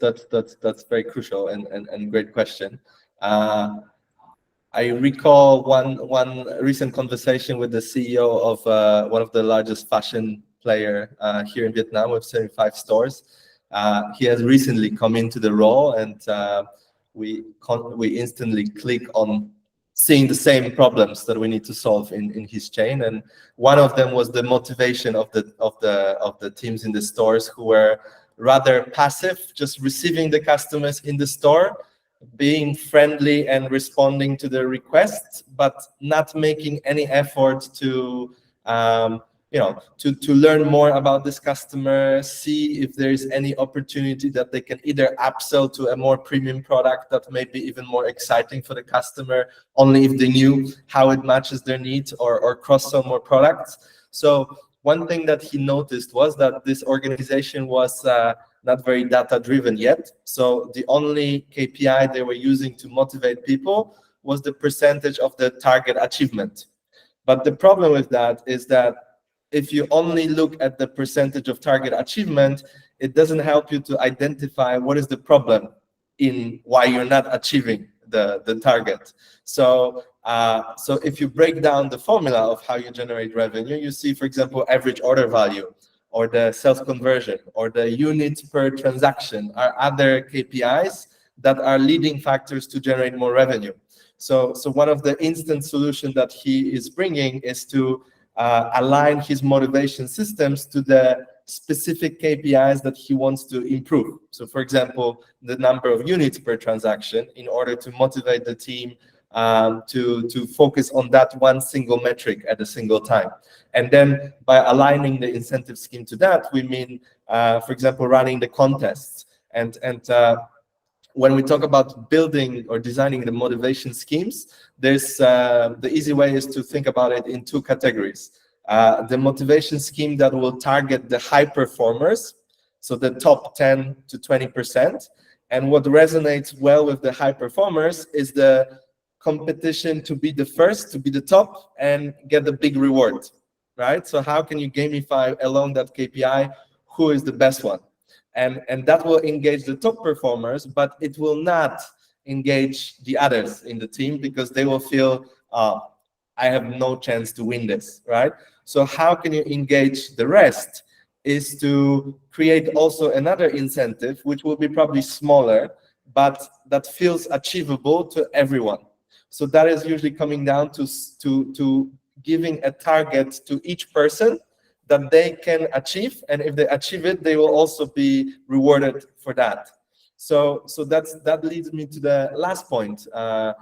very crucial and great question. I recall one recent conversation with the CEO of one of the largest fashion player here in Vietnam with 75 stores. he has recently come into the role, and we instantly click on seeing the same problems that we need to solve in his chain. And one of them was the motivation of the teams in the stores, who were rather passive, just receiving the customers in the store, being friendly and responding to the requests, but not making any effort to to learn more about this customer, see if there is any opportunity that they can either upsell to a more premium product that may be even more exciting for the customer, only if they knew how it matches their needs, or cross-sell more products. So one thing that he noticed was that this organization was not very data-driven yet. So the only KPI they were using to motivate people was the percentage of the target achievement. But the problem with that is that if you only look at the percentage of target achievement, it doesn't help you to identify what is the problem in why you're not achieving the target. So if you break down the formula of how you generate revenue, you see, for example, average order value, or the sales conversion, or the units per transaction are other KPIs that are leading factors to generate more revenue. So one of the instant solutions that he is bringing is to align his motivation systems to the specific KPIs that he wants to improve. So for example, the number of units per transaction, in order to motivate the team to focus on that one single metric at a single time. And then by aligning the incentive scheme to that, we mean, for example, running the contests. And when we talk about building or designing the motivation schemes, there's the easy way is to think about it in two categories. The motivation scheme that will target the high performers, so the top 10 to 20%. And what resonates well with the high performers is the competition to be the first, to be the top, and get the big reward, right? So how can you gamify along that KPI who is the best one? And that will engage the top performers, but it will not engage the others in the team, because they will feel, I have no chance to win this, right? So how can you engage the rest is to create also another incentive, which will be probably smaller, but that feels achievable to everyone. So that is usually coming down to giving a target to each person that they can achieve, and if they achieve it, they will also be rewarded for that. So that leads me to the last point of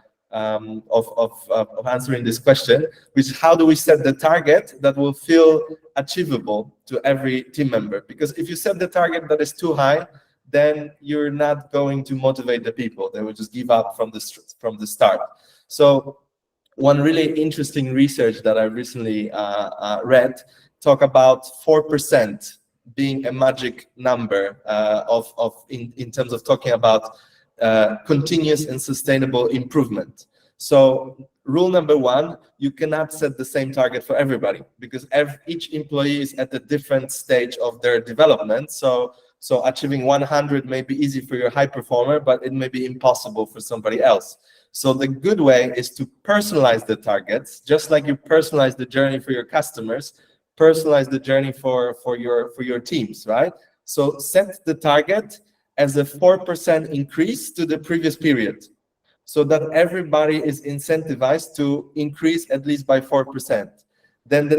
answering this question, which is how do we set the target that will feel achievable to every team member? Because if you set the target that is too high, then you're not going to motivate the people. They will just give up from the start. So one really interesting research that I recently read talk about 4% being a magic number in terms of talking about continuous and sustainable improvement. So rule number one, you cannot set the same target for everybody, because each employee is at a different stage of their development. So achieving 100 may be easy for your high performer, but it may be impossible for somebody else. So the good way is to personalize the targets, just like you personalize the journey for your customers. Personalize the journey for your teams, right? So set the target as a 4% increase to the previous period, so that everybody is incentivized to increase at least by 4%. Then the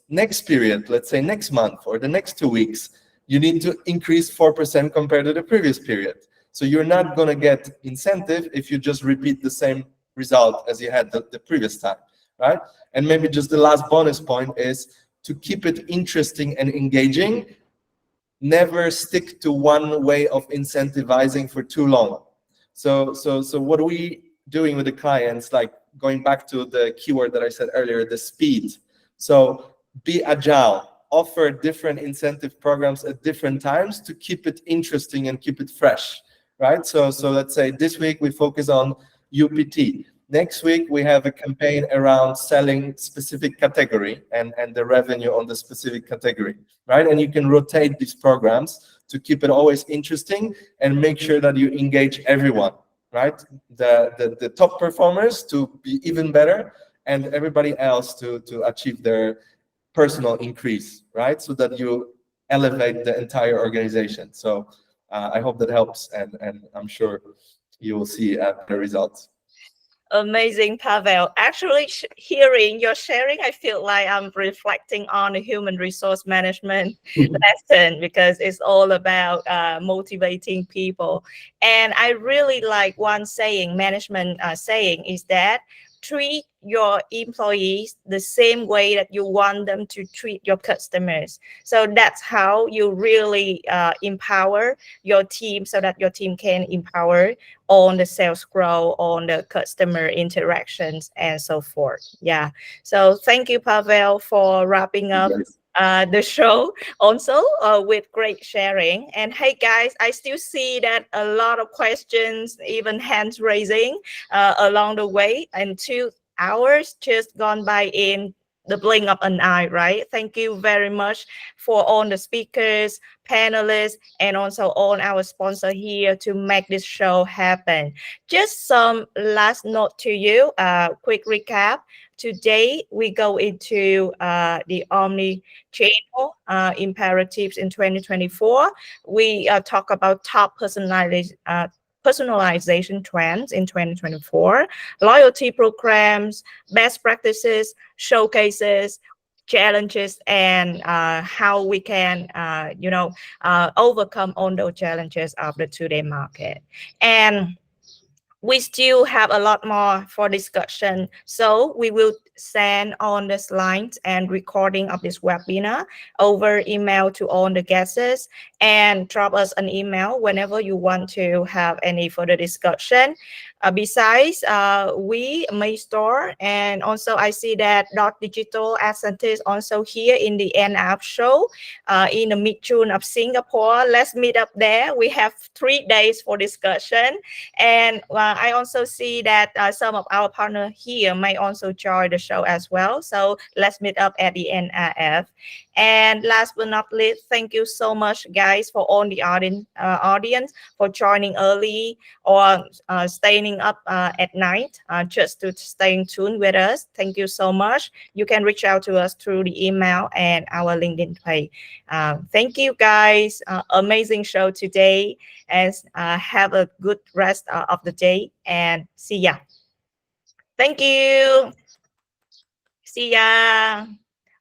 next period, let's say next month or the next 2 weeks, you need to increase 4% compared to the previous period. So you're not going to get incentive if you just repeat the same result as you had the previous time, right? And maybe just the last bonus point is to keep it interesting and engaging. Never stick to one way of incentivizing for too long. So what are we doing with the clients? Like going back to the keyword that I said earlier, the speed. So be agile. Offer different incentive programs at different times to keep it interesting and keep it fresh, right? So let's say this week we focus on UPT. Next week, we have a campaign around selling specific category and the revenue on the specific category, right? And you can rotate these programs to keep it always interesting and make sure that you engage everyone, right? The top performers to be even better, and everybody else to achieve their personal increase, right? So that you elevate the entire organization. So I hope that helps, and I'm sure you will see better results. Amazing, Pavel. Actually, hearing your sharing, I feel like I'm reflecting on the human resource management lesson, because it's all about motivating people. And I really like one saying, management saying, is that treat your employees the same way that you want them to treat your customers. So that's how you really empower your team, so that your team can empower on the sales growth, on the customer interactions, and so forth. Yeah. So thank you, Pavel, for wrapping up the show also with great sharing. And hey, guys, I still see that a lot of questions, even hands raising along the way, and 2 hours just gone by in the blink of an eye, right? Thank you very much for all the speakers, panelists, and also all our sponsors here to make this show happen. Just some last note to you, quick recap. Today, we go into the Omnichannel imperatives in 2024. We talk about top personalization trends in 2024, loyalty programs, best practices, showcases, challenges, and how we can, overcome all those challenges of the today market. And we still have a lot more for discussion. So we will send on the slides and recording of this webinar over email to all the guests, and drop us an email whenever you want to have any further discussion. Besides, we may store, and also I see that Dot Digital Ascent is also here in the NF show in the mid-June of Singapore. Let's meet up there. We have 3 days for discussion. And I also see that some of our partners here may also join the show as well. So let's meet up at the NRF. And last but not least, thank you so much, guys, for all the audience for joining early or staying up at night just to stay tuned with us. Thank you so much. You can reach out to us through the email and our LinkedIn page. Thank you, guys. Amazing show today, and have a good rest of the day, and see ya. Thank you. See ya.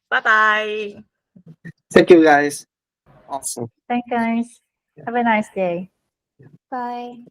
Bye-bye. Thank you, guys. Awesome. Thanks, guys. Have a nice day. Bye.